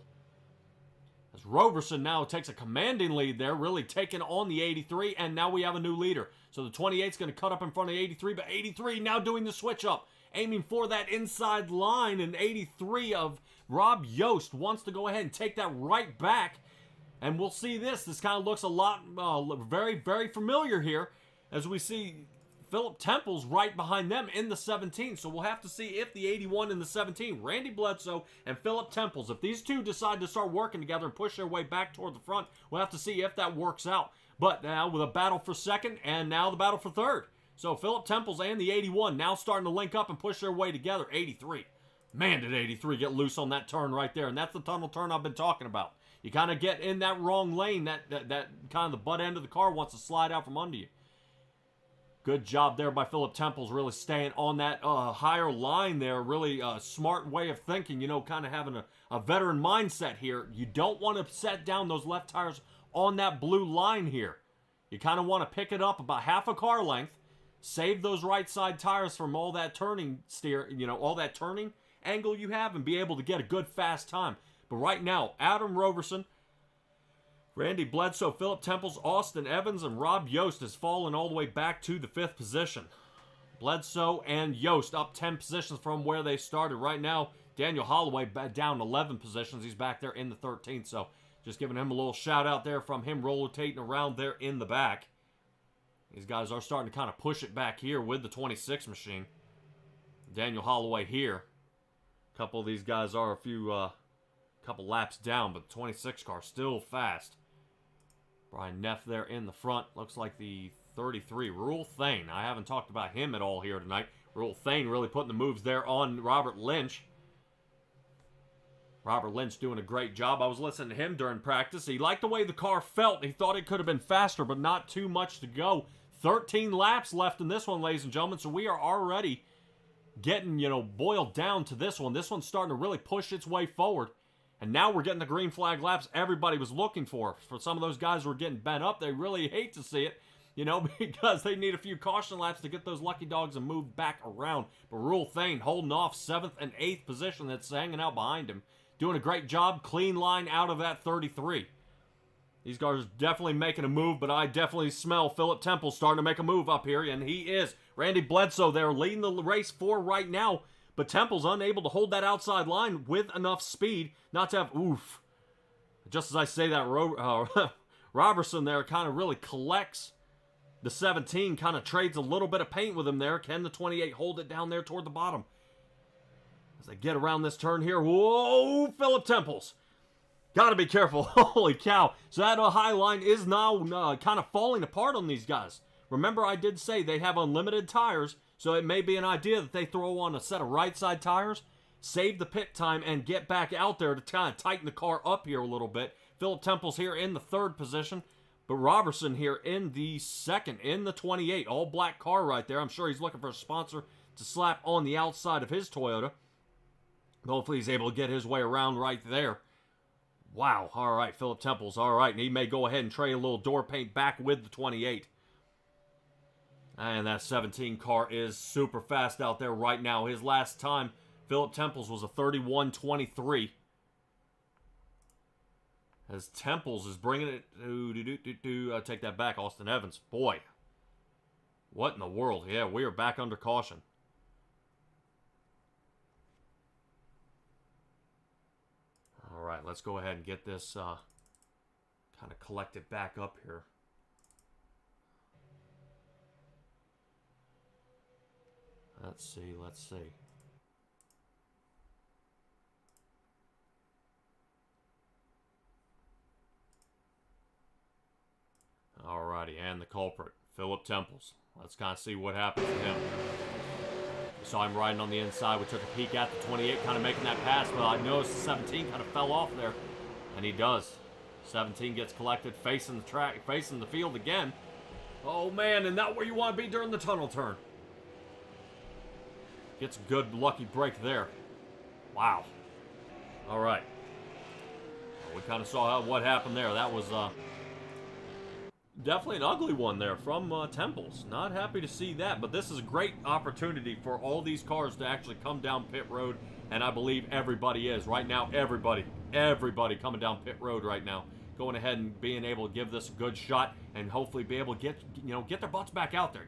As Roberson now takes a commanding lead there, really taking on the 83, and now we have a new leader. So the 28's going to cut up in front of 83, but 83 now doing the switch up, aiming for that inside line, and 83 of Rob Yost wants to go ahead and take that right back, and we'll see this. This kind of looks a lot, very, very familiar here, as we see Philip Temple's right behind them in the 17. So we'll have to see if the 81 and the 17, Randy Bledsoe and Philip Temples, if these two decide to start working together and push their way back toward the front, we'll have to see if that works out. But now with a battle for second and now the battle for third. So Philip Temples and the 81 now starting to link up and push their way together. 83. Man, did 83 get loose on that turn right there. And that's the tunnel turn I've been talking about. You kind of get in that wrong lane. That kind of the butt end of the car wants to slide out from under you. Good job there by Philip Temples, really staying on that higher line there. Really smart way of thinking, kind of having a veteran mindset here. You don't want to set down those left tires on that blue line here. You kind of want to pick it up about half a car length, save those right side tires from all that turning all that turning angle you have, and be able to get a good fast time. But right now, Adam Roberson, Randy Bledsoe, Philip Temples, Austin Evans, and Rob Yost has fallen all the way back to the 5th position. Bledsoe and Yost up 10 positions from where they started. Right now, Daniel Holloway down 11 positions. He's back there in the 13th. So just giving him a little shout out there from him rotating around there in the back. These guys are starting to kind of push it back here with the 26 machine. Daniel Holloway here. A couple of these guys are a couple laps down, but the 26 car still fast. Brian Neff there in the front. Looks like the 33, Rule Thane. I haven't talked about him at all here tonight. Rule Thane really putting the moves there on Robert Lynch. Robert Lynch doing a great job. I was listening to him during practice. He liked the way the car felt. He thought it could have been faster, but not too much to go. 13 laps left in this one, ladies and gentlemen, so we are already getting, boiled down to this one. This one's starting to really push its way forward. And now we're getting the green flag laps everybody was looking for. For some of those guys who are getting bent up, they really hate to see it, because they need a few caution laps to get those lucky dogs and move back around. But Rule Thane holding off 7th and 8th position that's hanging out behind him. Doing a great job, clean line out of that 33. These guys are definitely making a move, but I definitely smell Philip Temple starting to make a move up here, and he is. Randy Bledsoe there leading the race for right now, but Temple's unable to hold that outside line with enough speed not to have, oof. Just as I say that, Robertson there kind of really collects the 17, kind of trades a little bit of paint with him there. Can the 28 hold it down there toward the bottom? As they get around this turn here, whoa, Philip Temples. Got to be careful. Holy cow. So that high line is now kind of falling apart on these guys. Remember, I did say they have unlimited tires, so it may be an idea that they throw on a set of right side tires, save the pit time, and get back out there to kind of tighten the car up here a little bit. Philip Temple's here in the 3rd position, but Robertson here in the 2nd, in the 28. All black car right there. I'm sure he's looking for a sponsor to slap on the outside of his Toyota. Hopefully he's able to get his way around right there. Wow, all right, Philip Temple's all right, and he may go ahead and trade a little door paint back with the 28. And that 17 car is super fast out there right now. His last time, Philip Temple's was a 31.23. As Temples is bringing it to, take that back, Austin Evans. Boy, what in the world? Yeah, we are back under caution. All right, let's go ahead and get this kind of collected back up here. Let's see. All righty, and the culprit, Philip Temples. Let's kind of see what happens to him. We saw him riding on the inside. We took a peek at the 28, kind of making that pass, but I noticed the 17 kind of fell off there, and he does. 17 gets collected, facing the track, facing the field again. Oh man, and not where you want to be during the tunnel turn. Gets a good lucky break there. Wow. All right. Well, we kind of saw what happened there. That was definitely an ugly one there from Temples. Not happy to see that, but this is a great opportunity for all these cars to actually come down pit road, and I believe everybody is. Right now, everybody coming down pit road right now. Going ahead and being able to give this a good shot and hopefully be able to get their butts back out there.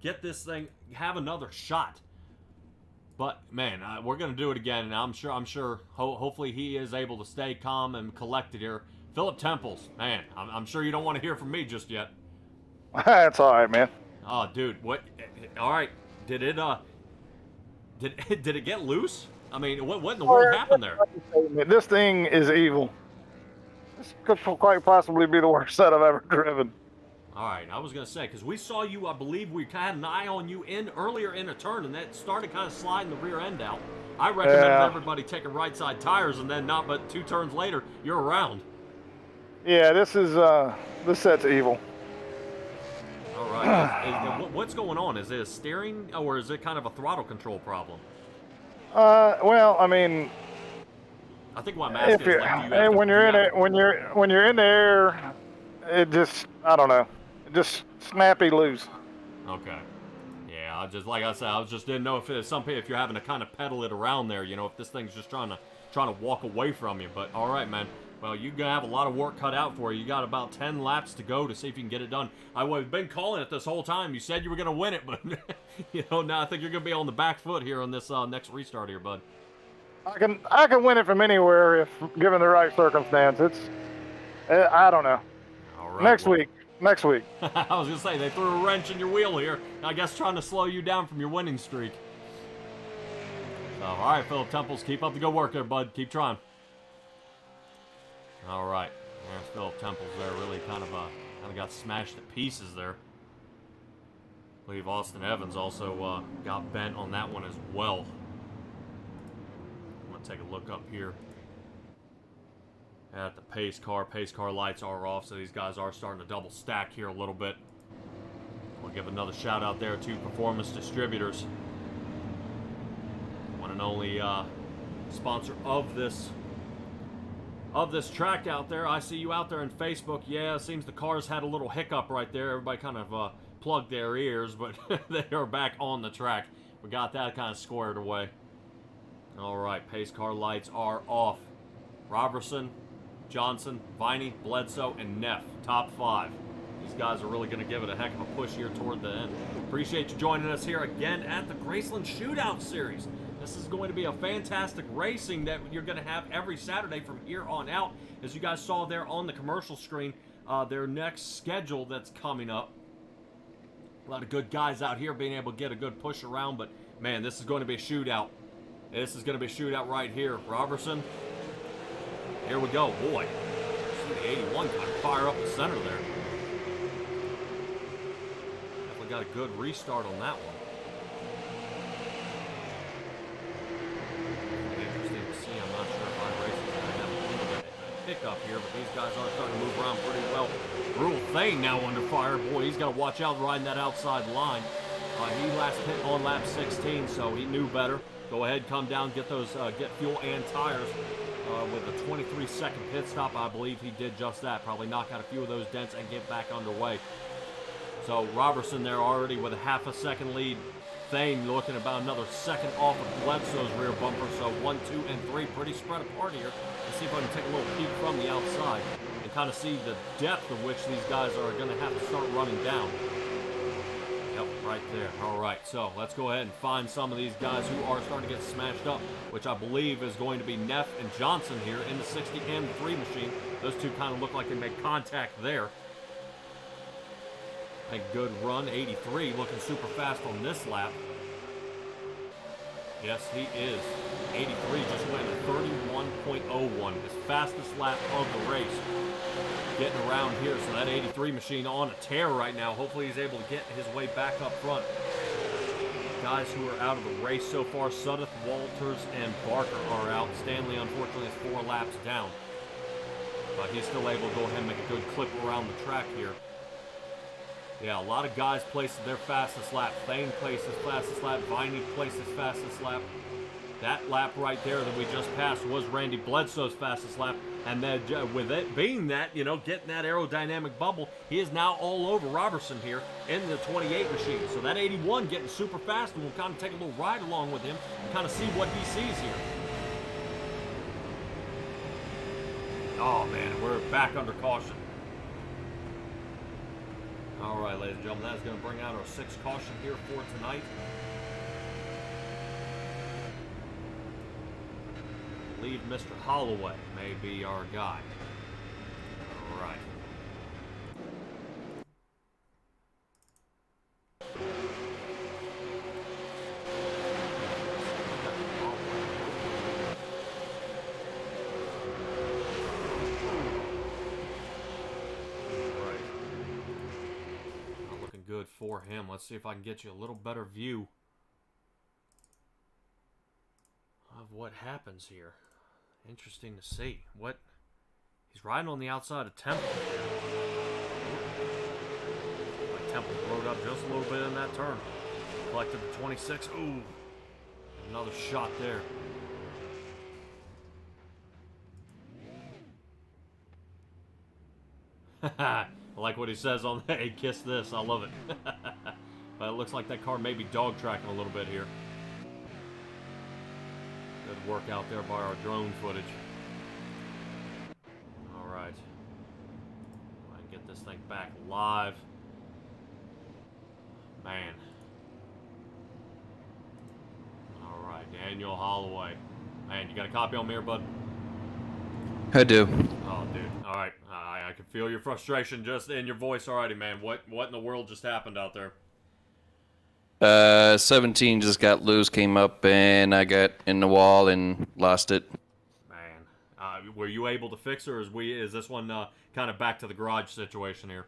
Get this thing, have another shot. But man, we're gonna do it again, and I'm sure. Hopefully, he is able to stay calm and collected here. Philip Temples, man, I'm sure you don't want to hear from me just yet. That's all right, man. Oh, dude, what? All right, did it get loose? I mean, what in the world happened there? This thing is evil. This could quite possibly be the worst set I've ever driven. All right, I was going to say, because we saw you, I believe we had an eye on you earlier in a turn, and that started kind of sliding the rear end out. I recommend everybody taking right side tires, and then not but 2 turns later, you're around. Yeah, this set's evil. All right. What's going on? Is it a steering, or is it kind of a throttle control problem? Well, I mean, I think what I'm asking is, like, when you're in the air, it just, I don't know, it just snappy loose. Okay. Yeah, I just didn't know if it's something, if you're having to kind of pedal it around there, if this thing's just trying to walk away from you. But all right, man. Well, you're going to have a lot of work cut out for you. You got about 10 laps to go to see if you can get it done. I've been calling it this whole time. You said you were going to win it, but, now I think you're going to be on the back foot here on this next restart here, bud. I can win it from anywhere if given the right circumstance. I don't know. All right. Next week. Next week. I was gonna say they threw a wrench in your wheel here. I guess trying to slow you down from your winning streak. So, all right, Philip Temples, keep up the good work there, bud. Keep trying. All right, there's Philip Temples there. Really kind of got smashed to pieces there. I believe Austin Evans also got bent on that one as well. I'm gonna take a look up here at the pace car. Pace car lights are off, so these guys are starting to double stack here a little bit. We'll give another shout out there to Performance Distributors, one and only sponsor of this track out there. I see you out there on Facebook. Yeah, it seems the cars had a little hiccup right there. Everybody kind of plugged their ears, but they are back on the track. We got that kind of squared away. All right, pace car lights are off. Robertson, Johnson, Viney, Bledsoe, and Neff, top 5. These guys are really going to give it a heck of a push here toward the end. Appreciate you joining us here again at the GRaceland Shootout Series. This is going to be a fantastic racing that you're going to have every Saturday from here on out. As you guys saw there on the commercial screen, their next schedule that's coming up. A lot of good guys out here being able to get a good push around, but man, this is going to be a shootout. This is going to be a shootout right here. Robertson, here we go. Boy, see the 81 kind of fire up the center there. Definitely got a good restart on that one. Interesting to see. I'm not sure if iRacing is going to have a little bit of a hiccup here, but these guys are starting to move around pretty well. Rule Thane now under fire. Boy, he's got to watch out riding that outside line. He last hit on lap 16, so he knew better. Go ahead, come down, get those, get fuel and tires. With a 23-second pit stop, I believe he did just that. Probably knock out a few of those dents and get back underway. So Robertson there already with a half a second lead. Thane looking about another second off of Bledsoe's rear bumper. So 1, 2, and 3 pretty spread apart here. Let's see if I can take a little peek from the outside and kind of see the depth of which these guys are going to have to start running down. Yep, right there. All right, so let's go ahead and find some of these guys who are starting to get smashed up, which I believe is going to be Neff and Johnson here in the 60 M3 machine. Those two kind of look like they made contact there. A good run, 83, looking super fast on this lap. Yes, he is. 83 just went at 31.01, his fastest lap of the race. Getting around here, so that 83 machine on a tear right now. Hopefully he's able to get his way back up front. Guys who are out of the race so far, Suddeth, Walters, and Barker are out. Stanley, unfortunately, is 4 laps down. But he's still able to go ahead and make a good clip around the track here. Yeah, a lot of guys placed their fastest lap. Thane placed his fastest lap. Viney placed his fastest lap. That lap right there that we just passed was Randy Bledsoe's fastest lap. And then with it being that, you know, getting that aerodynamic bubble, he is now all over Robertson here in the 28 machine. So that 81 getting super fast, and we'll kind of take a little ride along with him and kind of see what he sees here. Oh, man, we're back under caution. All right, ladies and gentlemen, that's going to bring out our 6th caution here for tonight. I believe Mr. Holloway may be our guy. All right. Not looking good for him. Let's see if I can get you a little better view of what happens here. Interesting to see. What? He's riding on the outside of Temple. Like Temple rode up just a little bit in that turn. Collected the 26. Ooh. Another shot there. I like what he says on that. Hey, kiss this. I love it. But it looks like that car may be dog tracking a little bit here. Good work out there by our drone footage. All right. Go ahead and get this thing back live. Man. All right, Daniel Holloway. Man, you got a copy on me here, bud? I do. Oh, dude. All right. I can feel your frustration just in your voice already, man. What in the world just happened out there? 17 just got loose, came up, and I got in the wall and lost it. Man, were you able to fix her, or is this one kind of back to the garage situation here?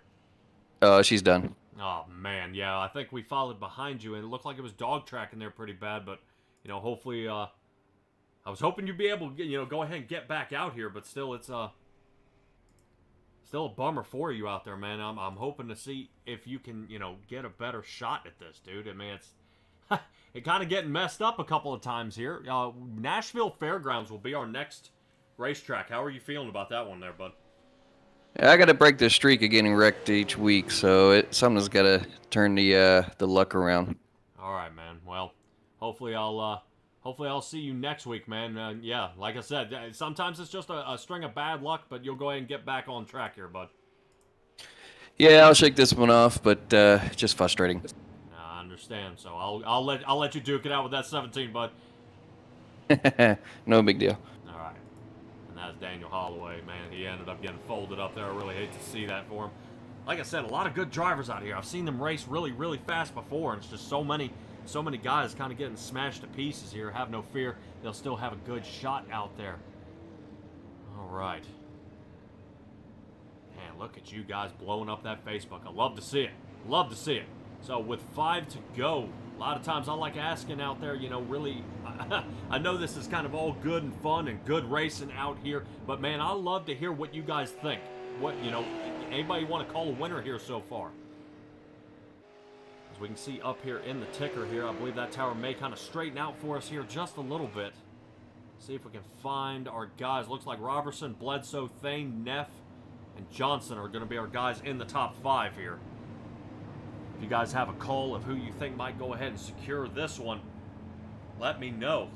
She's done. Oh, man, yeah. I think we followed behind you, and it looked like it was dog tracking there pretty bad, but, you know, hopefully, I was hoping you'd be able to, you know, go ahead and get back out here, but still, it's, still a bummer for you out there, man. I'm hoping to see if you can, you know, get a better shot at this, dude. I mean, it's it kind of getting messed up a couple of times here. Nashville Fairgrounds will be our next racetrack. How are you feeling about that one there, bud? I got to break the streak of getting wrecked each week, so something's got to turn the luck around. All right, man. Well, hopefully I'll see you next week, man. Yeah, like I said, sometimes it's just a string of bad luck, but you'll go ahead and get back on track here, bud. Yeah, I'll shake this one off, but just frustrating. I understand. So I'll let you duke it out with that 17, bud. No big deal. All right. And that's Daniel Holloway, man. He ended up getting folded up there. I really hate to see that for him. Like I said, a lot of good drivers out here. I've seen them race really, really fast before, and it's just so many guys kind of getting smashed to pieces here. Have no fear. They'll still have a good shot out there. All right. Man, look at you guys blowing up that Facebook. I love to see it. Love to see it. So with 5 to go, a lot of times I like asking out there, you know, really, I know this is kind of all good and fun and good racing out here, but man, I love to hear what you guys think. What, you know, anybody want to call a winner here so far? As we can see up here in the ticker here, I believe that tower may kind of straighten out for us here just a little bit. See if we can find our guys. Looks like Robertson, Bledsoe, Thane, Neff, and Johnson are going to be our guys in the top 5 here. If you guys have a call of who you think might go ahead and secure this one, let me know.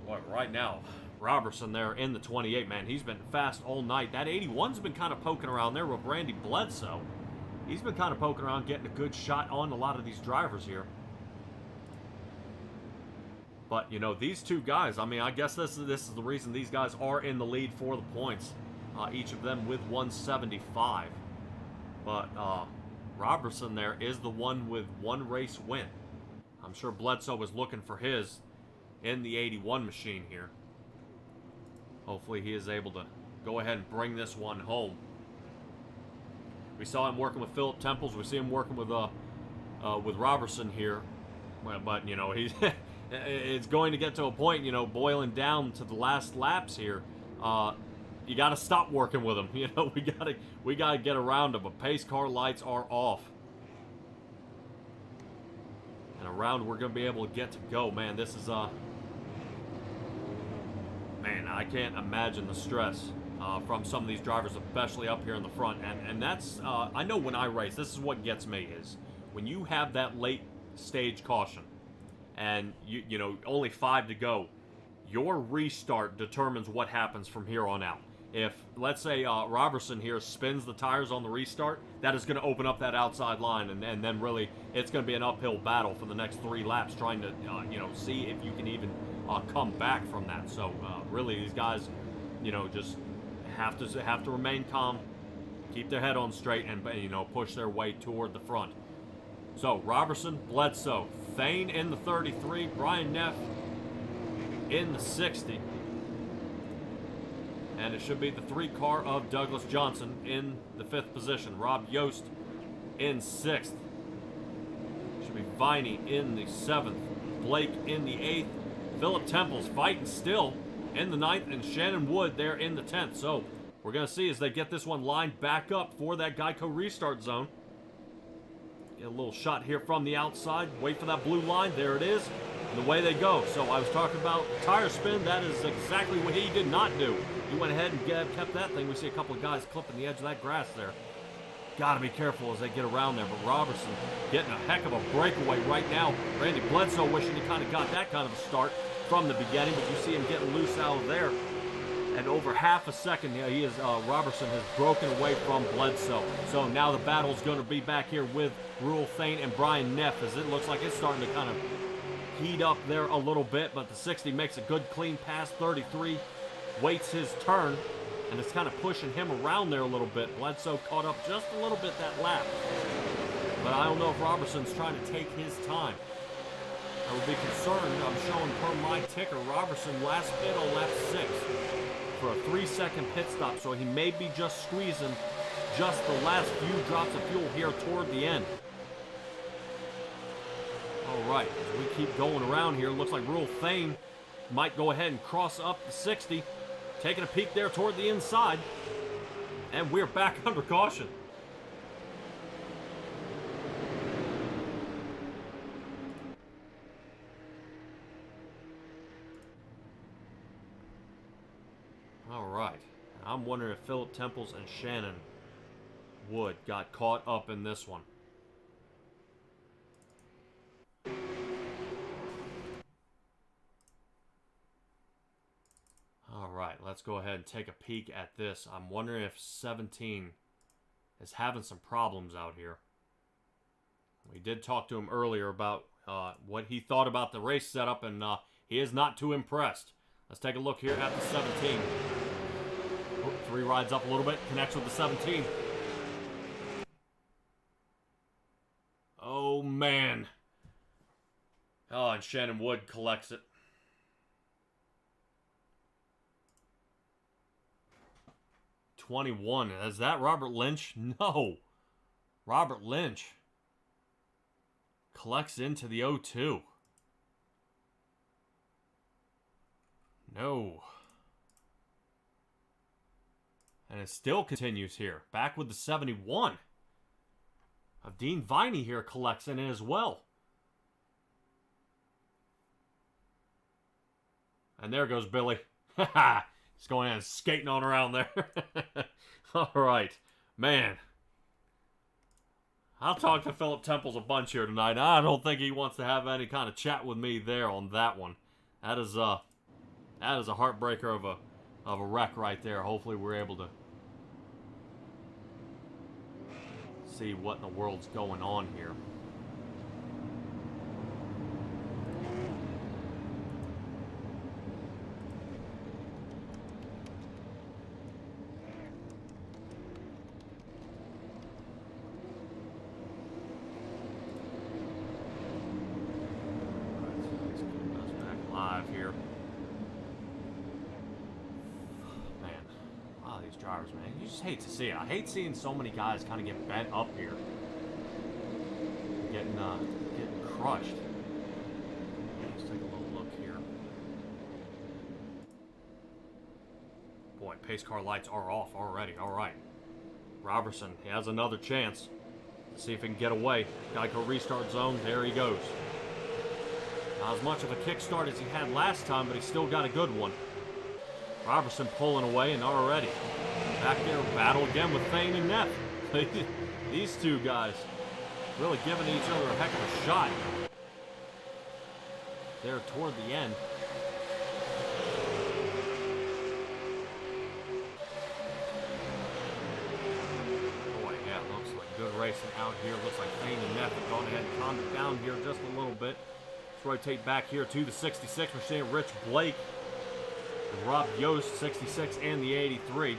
Boy, right now, Robertson there in the 28, man. He's been fast all night. That 81's been kind of poking around there with Randy Bledsoe. He's been kind of poking around, getting a good shot on a lot of these drivers here. But, you know, these two guys, I mean, I guess this is the reason these guys are in the lead for the points. Each of them with 175. But Robertson there is the one with 1 race win. I'm sure Bledsoe was looking for his in the 81 machine here. Hopefully he is able to go ahead and bring this one home. We saw him working with Philip Temples. We see him working with Robertson here. Well, but, you know, he's it's going to get to a point, you know, boiling down to the last laps here. You got to stop working with him. You know, we got to get around him. But pace car lights are off. And around we're going to be able to get to go. Man, this is man, I can't imagine the stress from some of these drivers, especially up here in the front. And that's I know when I race, this is what gets me is when you have that late stage caution and you know only 5 to go, your restart determines what happens from here on out. If, let's say, Robertson here spins the tires on the restart, that is going to open up that outside line, and then really it's going to be an uphill battle for the next 3 laps trying to, you know, see if you can even come back from that. So, really, these guys, you know, just have to remain calm, keep their head on straight, and, you know, push their way toward the front. So, Robertson, Bledsoe, Thane in the 33, Brian Neff in the 60. And it should be the 3 car of Douglas Johnson in the 5th position. Rob Yost in 6th. Should be Viney in the 7th. Blake in the 8th. Philip Temples fighting still in the 9th. And Shannon Wood there in the 10th. So we're going to see as they get this one lined back up for that Geico restart zone. Get a little shot here from the outside. Wait for that blue line. There it is. And away they go. So I was talking about tire spin. That is exactly what he did not do. He went ahead and kept that thing. We see a couple of guys clipping the edge of that grass there. Got to be careful as they get around there. But Robertson getting a heck of a breakaway right now. Randy Bledsoe wishing he kind of got that kind of a start from the beginning. But you see him getting loose out of there. And over half a second, Robertson has broken away from Bledsoe. So now the battle is going to be back here with Ruel Thane and Brian Neff, as it looks like it's starting to kind of heat up there a little bit, but the 60 makes a good clean pass. 33 waits his turn, and it's kind of pushing him around there a little bit. Bledsoe caught up just a little bit that lap, but I don't know if Robertson's trying to take his time. I would be concerned. I'm showing per my ticker, Robertson last pit on lap 6 for a 3-second pit stop, so he may be just squeezing just the last few drops of fuel here toward the end. All right, as we keep going around here, looks like Rule Thane might go ahead and cross up the 60, taking a peek there toward the inside, and we're back under caution. All right, I'm wondering if Philip Temples and Shannon Wood got caught up in this one. All right, let's go ahead and take a peek at this. I'm wondering if 17 is having some problems out here. We did talk to him earlier about what he thought about the race setup, and he is not too impressed. Let's take a look here at the 17. Oh, 3 rides up a little bit, connects with the 17. Oh, man. Oh, and Shannon Wood collects it. '21. Is that Robert Lynch? No. Robert Lynch collects into the 02. No. And it still continues here. Back with the 71. Of Dean Viney here collects in it as well. And there goes Billy. He's going in and skating on around there. All right. Man. I'll talk to Philip Temples a bunch here tonight. I don't think he wants to have any kind of chat with me there on that one. That is a heartbreaker of a wreck right there. Hopefully we're able to see what in the world's going on here. Man, you just hate to see it. I hate seeing so many guys kind of get bent up here, getting crushed. Let's take a little look here. Boy, pace car lights are off already. All right, Robertson, he has another chance to see if he can get away. Geico restart zone. There he goes. Not as much of a kickstart as he had last time, but he still got a good one. Robertson pulling away, and already back there, battle again with Thane and Neff. These two guys really giving each other a heck of a shot there toward the end. Boy, yeah, looks like good racing out here. Looks like Thane and Neff have gone ahead and calmed it down here just a little bit. Let's rotate back here to the 66. We're seeing Rich Blake and Rob Yost, 66 and the 83.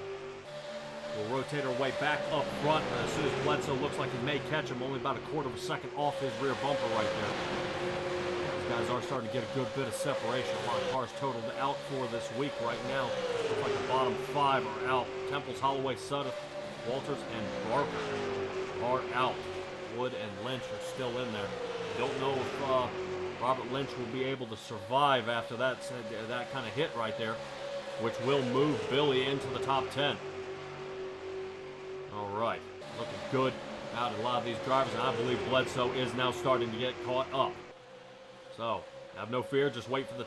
We'll rotate our way back up front as soon as Bledsoe looks like he may catch him, only about a quarter of a second off his rear bumper right there. These guys are starting to get a good bit of separation. A lot of cars totaled out for this week right now. Looks like the bottom 5 are out. Temples, Holloway, Sutter, Walters, and Barker are out. Wood and Lynch are still in there. Don't know if Robert Lynch will be able to survive after that kind of hit right there, which will move Billy into the top 10. All right, looking good out of a lot of these drivers, and I believe Bledsoe is now starting to get caught up. So, have no fear, just wait for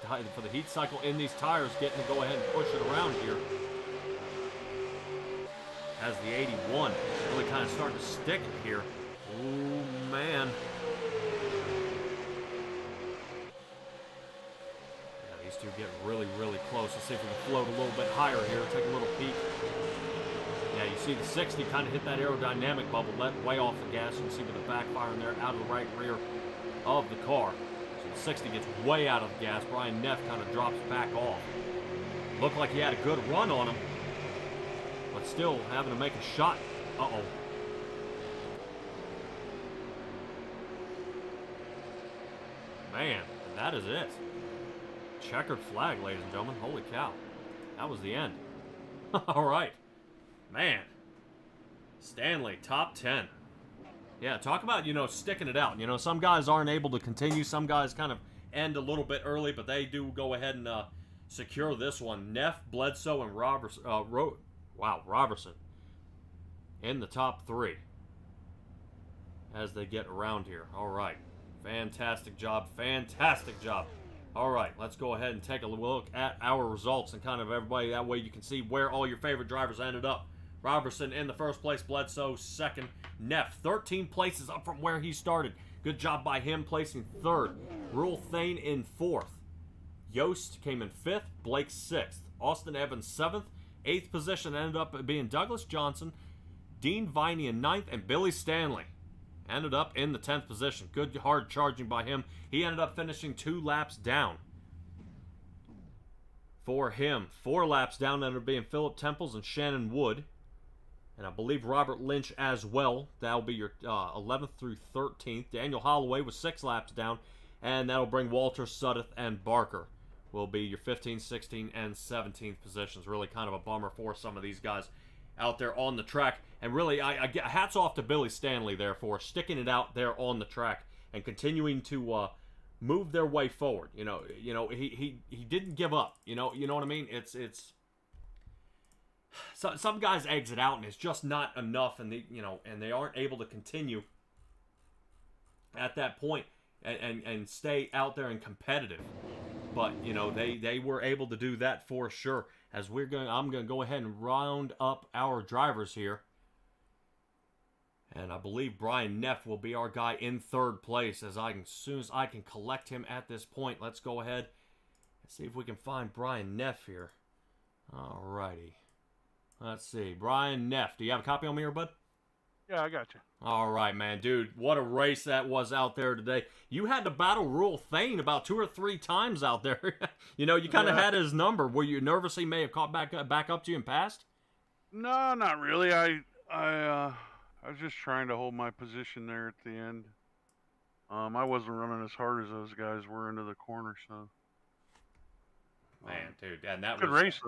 the heat cycle in these tires, getting to go ahead and push it around here. As the 81 really kind of starting to stick it here. Ooh, man. Yeah, these two getting really, really close. Let's see if we can float a little bit higher here, take a little peek. Yeah, you see the 60 kind of hit that aerodynamic bubble, let way off the gas. You can see with the backfire in there, out of the right rear of the car. So 60 gets way out of the gas. Brian Neff kind of drops back off. Looked like he had a good run on him, but still having to make a shot. Uh-oh. Man, that is it. Checkered flag, ladies and gentlemen. Holy cow. That was the end. All right. Man. Stanley, top 10. Yeah, talk about, sticking it out. Some guys aren't able to continue. Some guys kind of end a little bit early, but they do go ahead and secure this one. Neff, Bledsoe, and Robertson. Robertson in the top 3 as they get around here. All right. Fantastic job. Fantastic job. All right, let's go ahead and take a look at our results and kind of everybody. That way you can see where all your favorite drivers ended up. Robertson in the first place, Bledsoe second, Neff 13 places up from where he started. Good job by him placing third. Rule Thane in fourth. Yost came in fifth, Blake sixth. Austin Evans seventh. Eighth position ended up being Douglas Johnson, Dean Viney in ninth, and Billy Stanley ended up in the 10th position. Good hard charging by him. He ended up finishing 2 laps down. For him, 4 laps down ended up being Philip Temples and Shannon Wood. And I believe Robert Lynch as well. That'll be your 11th through 13th. Daniel Holloway was 6 laps down. And that'll bring Walter Suddeth and Barker. Will be your 15th, 16th, and 17th positions. Really kind of a bummer for some of these guys out there on the track. And really, I get hats off to Billy Stanley there for sticking it out there on the track and continuing to move their way forward. He didn't give up. You know what I mean? It's some guys exit out and it's just not enough, and they aren't able to continue at that point and stay out there and competitive. But they were able to do that for sure. As I'm gonna go ahead and round up our drivers here. And I believe Brian Neff will be our guy in third place as soon as I can collect him at this point. Let's go ahead and see if we can find Brian Neff here. Alrighty. Let's see. Brian Neff. Do you have a copy on me here, bud? Yeah, I got you. All right, man. Dude, what a race that was out there today. You had to battle Rule Thane about 2 or 3 times out there. You kind of had his number. Were you nervous he may have caught back up to you and passed? No, not really. I was just trying to hold my position there at the end. I wasn't running as hard as those guys were into the corner, so. Man, dude, and that good was race.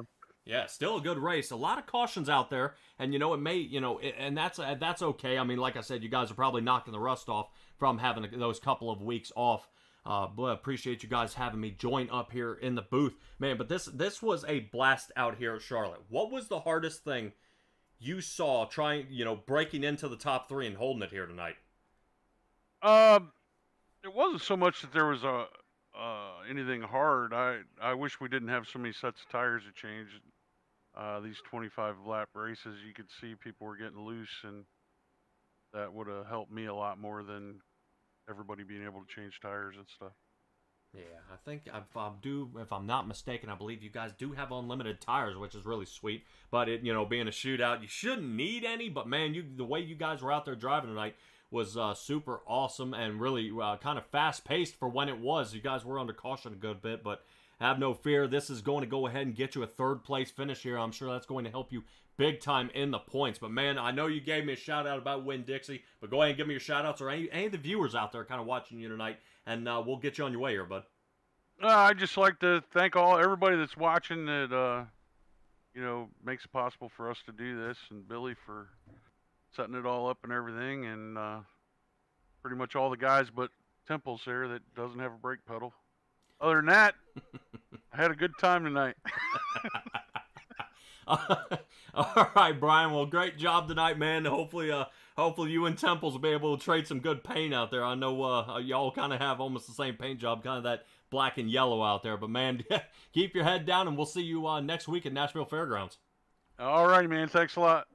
Yeah, still a good race. A lot of cautions out there, and it may, and that's okay. I mean, like I said, you guys are probably knocking the rust off from having those couple of weeks off. But appreciate you guys having me join up here in the booth, man. But this was a blast out here at Charlotte. What was the hardest thing you saw breaking into the top 3 and holding it here tonight? It wasn't so much that there was anything hard. I wish we didn't have so many sets of tires to change. These 25 lap races, you could see people were getting loose, and that would have helped me a lot more than everybody being able to change tires and stuff. Yeah, I think if I'm not mistaken, I believe you guys do have unlimited tires, which is really sweet. But being a shootout, you shouldn't need any. But man, the way you guys were out there driving tonight was super awesome and really kind of fast paced for when it was. You guys were under caution a good bit, but have no fear. This is going to go ahead and get you a 3rd place finish here. I'm sure that's going to help you big time in the points. But man, I know you gave me a shout out about Winn-Dixie, but go ahead and give me your shout outs or any of the viewers out there kind of watching you tonight, and we'll get you on your way here, bud. I'd just like to thank everybody that's watching that makes it possible for us to do this, and Billy for setting it all up and everything, and pretty much all the guys but Temples there that doesn't have a brake pedal. Other than that, I had a good time tonight. All right, Brian. Well, great job tonight, man. Hopefully you and Temples will be able to trade some good paint out there. I know y'all kind of have almost the same paint job, kind of that black and yellow out there. But man, keep your head down, and we'll see you next week at Nashville Fairgrounds. All right, man. Thanks a lot.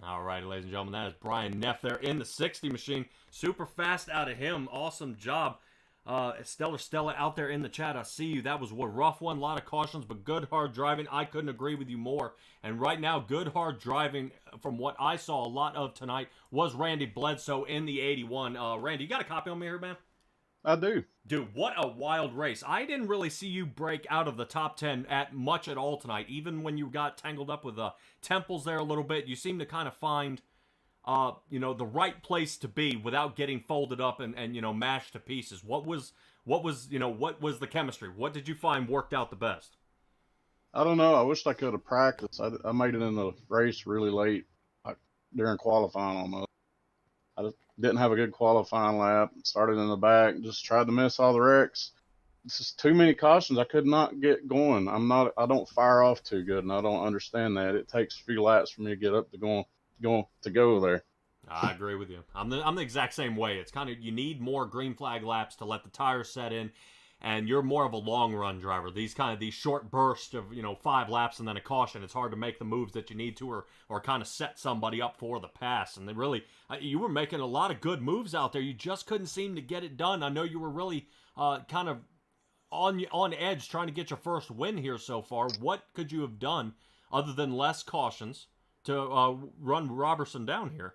All right, ladies and gentlemen, that is Brian Neff there in the 60 machine. Super fast out of him. Awesome job. Stella out there in the chat, I see you. That was a rough one, a lot of cautions, but good hard driving. I couldn't agree with you more. And right now, good hard driving, from what I saw a lot of tonight, was Randy Bledsoe in the 81. Randy, you got a copy on me here, man? I do. Dude, what a wild race. I didn't really see you break out of the top 10 at much at all tonight. Even when you got tangled up with Temples there a little bit, you seemed to kind of find, the right place to be without getting folded up and mashed to pieces. What was the chemistry? What did you find worked out the best? I don't know. I wished I could have practiced. I made it in the race really late, like during qualifying almost. I just didn't have a good qualifying lap. Started in the back, just tried to miss all the wrecks. It's just too many cautions. I could not get going. I don't fire off too good, and I don't understand that. It takes a few laps for me to get up to go there. I agree with you. I'm the exact same way. It's kind of, you need more green flag laps to let the tires set in, and you're more of a long run driver. These short bursts of 5 laps and then a caution. It's hard to make the moves that you need to, or kind of set somebody up for the pass. And they really, you were making a lot of good moves out there. You just couldn't seem to get it done. I know you were really kind of on edge trying to get your first win here so far. What could you have done other than less cautions to run Robertson down here?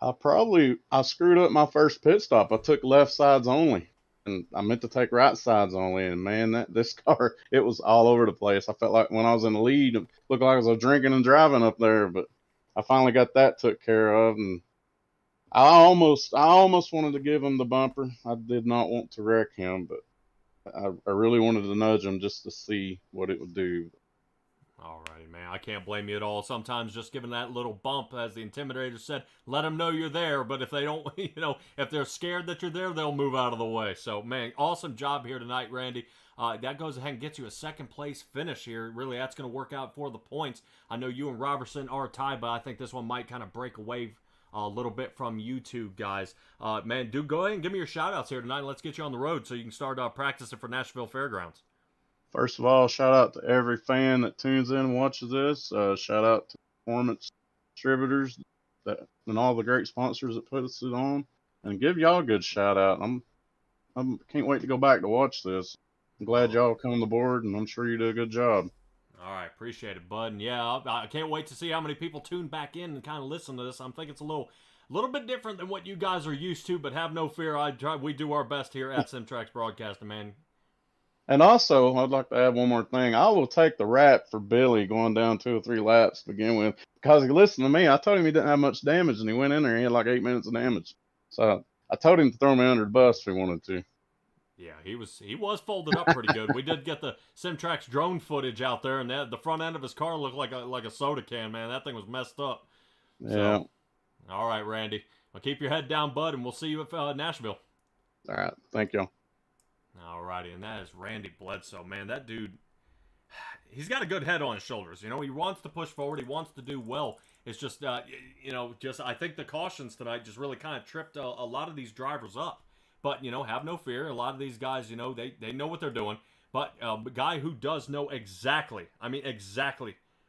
I screwed up my first pit stop. I took left sides only, and I meant to take right sides only. And man, this car, it was all over the place. I felt like when I was in the lead, it looked like I was drinking and driving up there. But I finally got that took care of, and I almost wanted to give him the bumper. I did not want to wreck him, but I really wanted to nudge him just to see what it would do. All right, man. I can't blame you at all. Sometimes just giving that little bump, as the Intimidator said, let them know you're there. But if they don't, if they're scared that you're there, they'll move out of the way. So, man, awesome job here tonight, Randy. That goes ahead and gets you a second place finish here. Really, that's going to work out for the points. I know you and Robertson are tied, but I think this one might kind of break away a little bit from you two guys. Man, do go ahead and give me your shout-outs here tonight. Let's get you on the road so you can start practicing for Nashville Fairgrounds. First of all, shout out to every fan that tunes in and watches this. Shout out to Performance Distributors and all the great sponsors that put us on. And give y'all a good shout out. I can't wait to go back to watch this. I'm glad y'all come on the board, and I'm sure you do a good job. All right, appreciate it, bud. And yeah, I can't wait to see how many people tune back in and kind of listen to this. I'm thinking it's a little bit different than what you guys are used to, but have no fear. We do our best here at Simtrax Broadcasting, man. And also, I'd like to add one more thing. I will take the rap for Billy going down 2 or 3 laps to begin with, because he listened to me. I told him he didn't have much damage, and he went in there and he had like 8 minutes of damage. So I told him to throw me under the bus if he wanted to. Yeah, he was folded up pretty good. We did get the Simtrax drone footage out there, and the front end of his car looked like a soda can, man. That thing was messed up. Yeah. So, all right, Randy. Well, keep your head down, bud, and we'll see you at Nashville. All right. Thank you. All righty, and that is Randy Bledsoe. Man, that dude, he's got a good head on his shoulders. He wants to push forward. He wants to do well. It's just, I think the cautions tonight just really kind of tripped a lot of these drivers up. But, have no fear. A lot of these guys, they know what they're doing. But a guy who does know exactly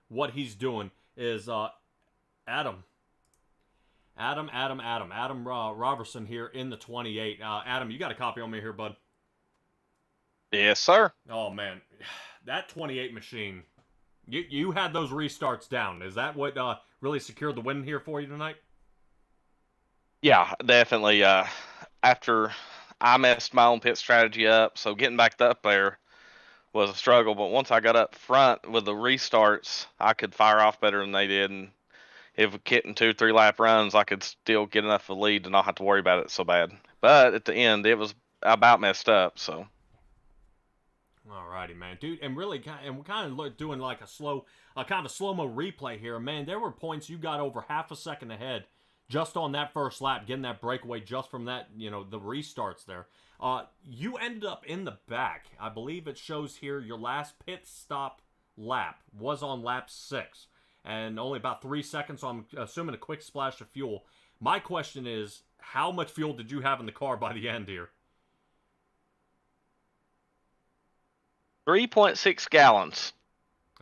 what he's doing is Adam Robertson here in the 28. Adam, you got a copy on me here, bud? Yes, sir. Oh, man. That 28 machine, you had those restarts down. Is that what really secured the win here for you tonight? Yeah, definitely. After I messed my own pit strategy up, so getting back up there was a struggle. But once I got up front with the restarts, I could fire off better than they did. And if getting 2 or 3 lap runs, I could still get enough of a lead to not have to worry about it so bad. But at the end, it was about messed up, so... Alrighty, man, dude, and we're kind of doing like a kind of slow-mo replay here, man. There were points you got over half a second ahead just on that first lap, getting that breakaway just from that, the restarts there. You ended up in the back. I believe it shows here your last pit stop lap was on lap 6, and only about 3 seconds. So I'm assuming a quick splash of fuel. My question is, how much fuel did you have in the car by the end here? 3.6 gallons.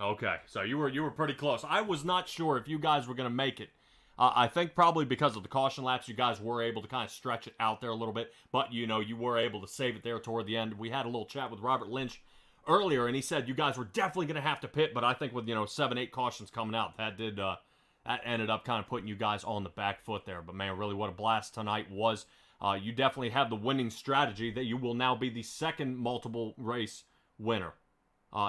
Okay, so you were pretty close. I was not sure if you guys were going to make it. I think probably because of the caution laps, you guys were able to kind of stretch it out there a little bit. But, you were able to save it there toward the end. We had a little chat with Robert Lynch earlier, and he said you guys were definitely going to have to pit. But I think with, 7, 8 cautions coming out, that ended up kind of putting you guys on the back foot there. But, man, really what a blast tonight was. you definitely have the winning strategy that you will now be the second multiple race winner.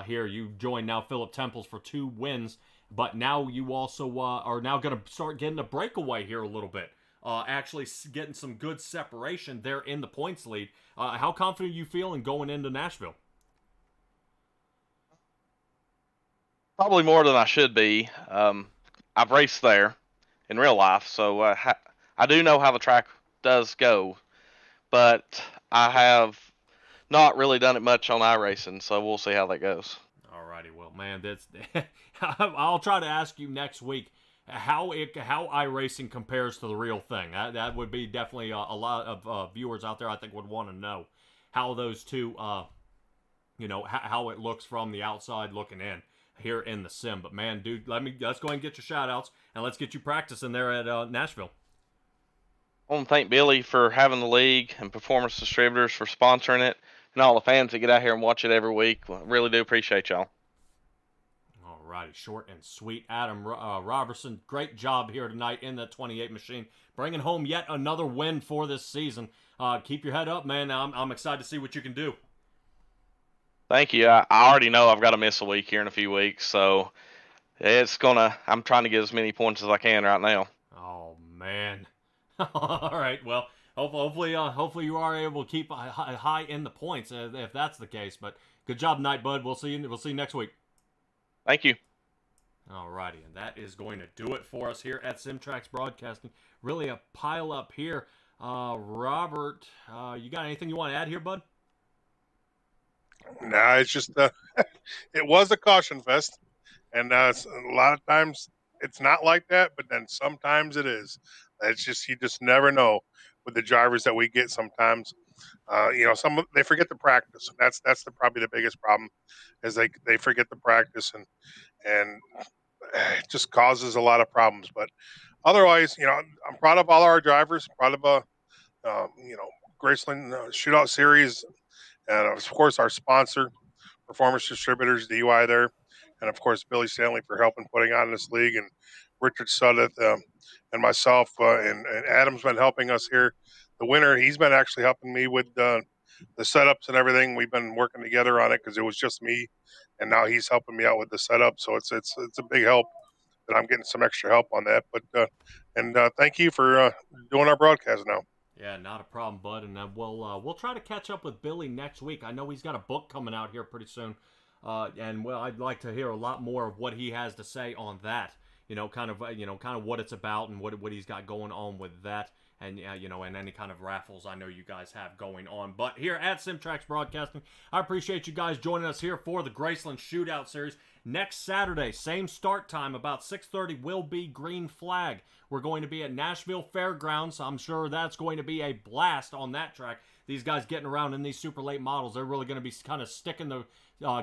Here, you join now Philip Temples for 2 wins, but now you also are now going to start getting a breakaway here a little bit. Actually getting some good separation there in the points lead. How confident are you feeling going into Nashville? Probably more than I should be. I've raced there in real life, so I do know how the track does go, but I have not really done it much on iRacing, so we'll see how that goes. Alrighty, well, man, that's I'll try to ask you next week how iRacing compares to the real thing. That would be definitely a lot of viewers out there I think would want to know how those two, how it looks from the outside looking in here in the sim. But man, dude, let's go ahead and get your shout outs and let's get you practicing there at Nashville. I want to thank Billy for having the league and Performance Distributors for sponsoring it, and all the fans that get out here and watch it every week. Well, really do appreciate y'all. Alrighty, short and sweet. Adam Robertson, great job here tonight in the 28 machine, bringing home yet another win for this season. Keep your head up, man. I'm excited to see what you can do. Thank you. I already know I've got to miss a week here in a few weeks, so I'm trying to get as many points as I can right now. Oh man. All right. Well, hopefully you are able to keep high in the points if that's the case. But good job tonight, bud. We'll see you next week. Thank you. Alrighty, and that is going to do it for us here at SimTrax Broadcasting. Really a pile up here. Robert, you got anything you want to add here, bud? No, it's just it was a caution fest, and a lot of times it's not like that, but then sometimes it is. It's just you just never know with the drivers that we get sometimes. Some they forget to practice. That's probably the biggest problem, is they forget to practice and it just causes a lot of problems. But otherwise, I'm proud of all our drivers. Proud of GRaceland Shootout Series, and of course our sponsor, Performance Distributors, DUI there, and of course Billy Stanley for helping putting on this league, and Richard Suddeth and myself and Adam's been helping us here. The winner, he's been actually helping me with the setups and everything. We've been working together on it because it was just me, and now he's helping me out with the setup. So it's a big help that I'm getting some extra help on that. But thank you for doing our broadcast now. Yeah, not a problem, bud. And we'll try to catch up with Billy next week. I know he's got a book coming out here pretty soon, and I'd like to hear a lot more of what he has to say on that. Kind of what it's about and what he's got going on with that. And, and any kind of raffles I know you guys have going on. But here at SimTrax Broadcasting, I appreciate you guys joining us here for the GRaceland Shootout Series. Next Saturday, same start time, about 6:30, will be green flag. We're going to be at Nashville Fairgrounds. I'm sure that's going to be a blast on that track. These guys getting around in these super late models, they're really going to be kind of sticking the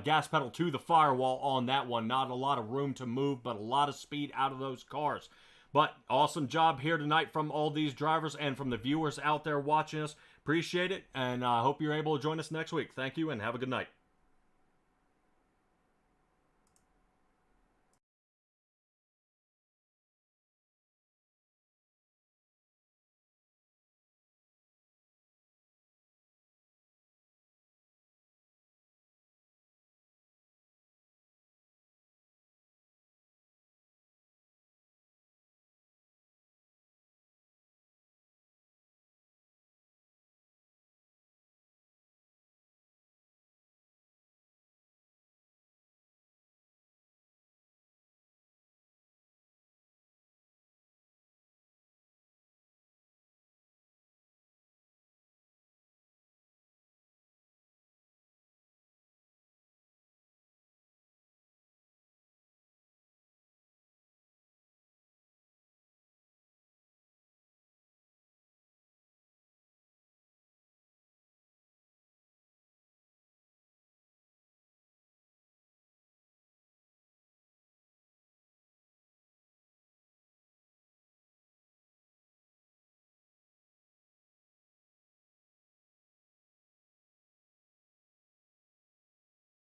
gas pedal to the firewall on that one. Not a lot of room to move, but a lot of speed out of those cars. But awesome job here tonight from all these drivers and from the viewers out there watching us. Appreciate it, and I hope you're able to join us next week. Thank you, and have a good night.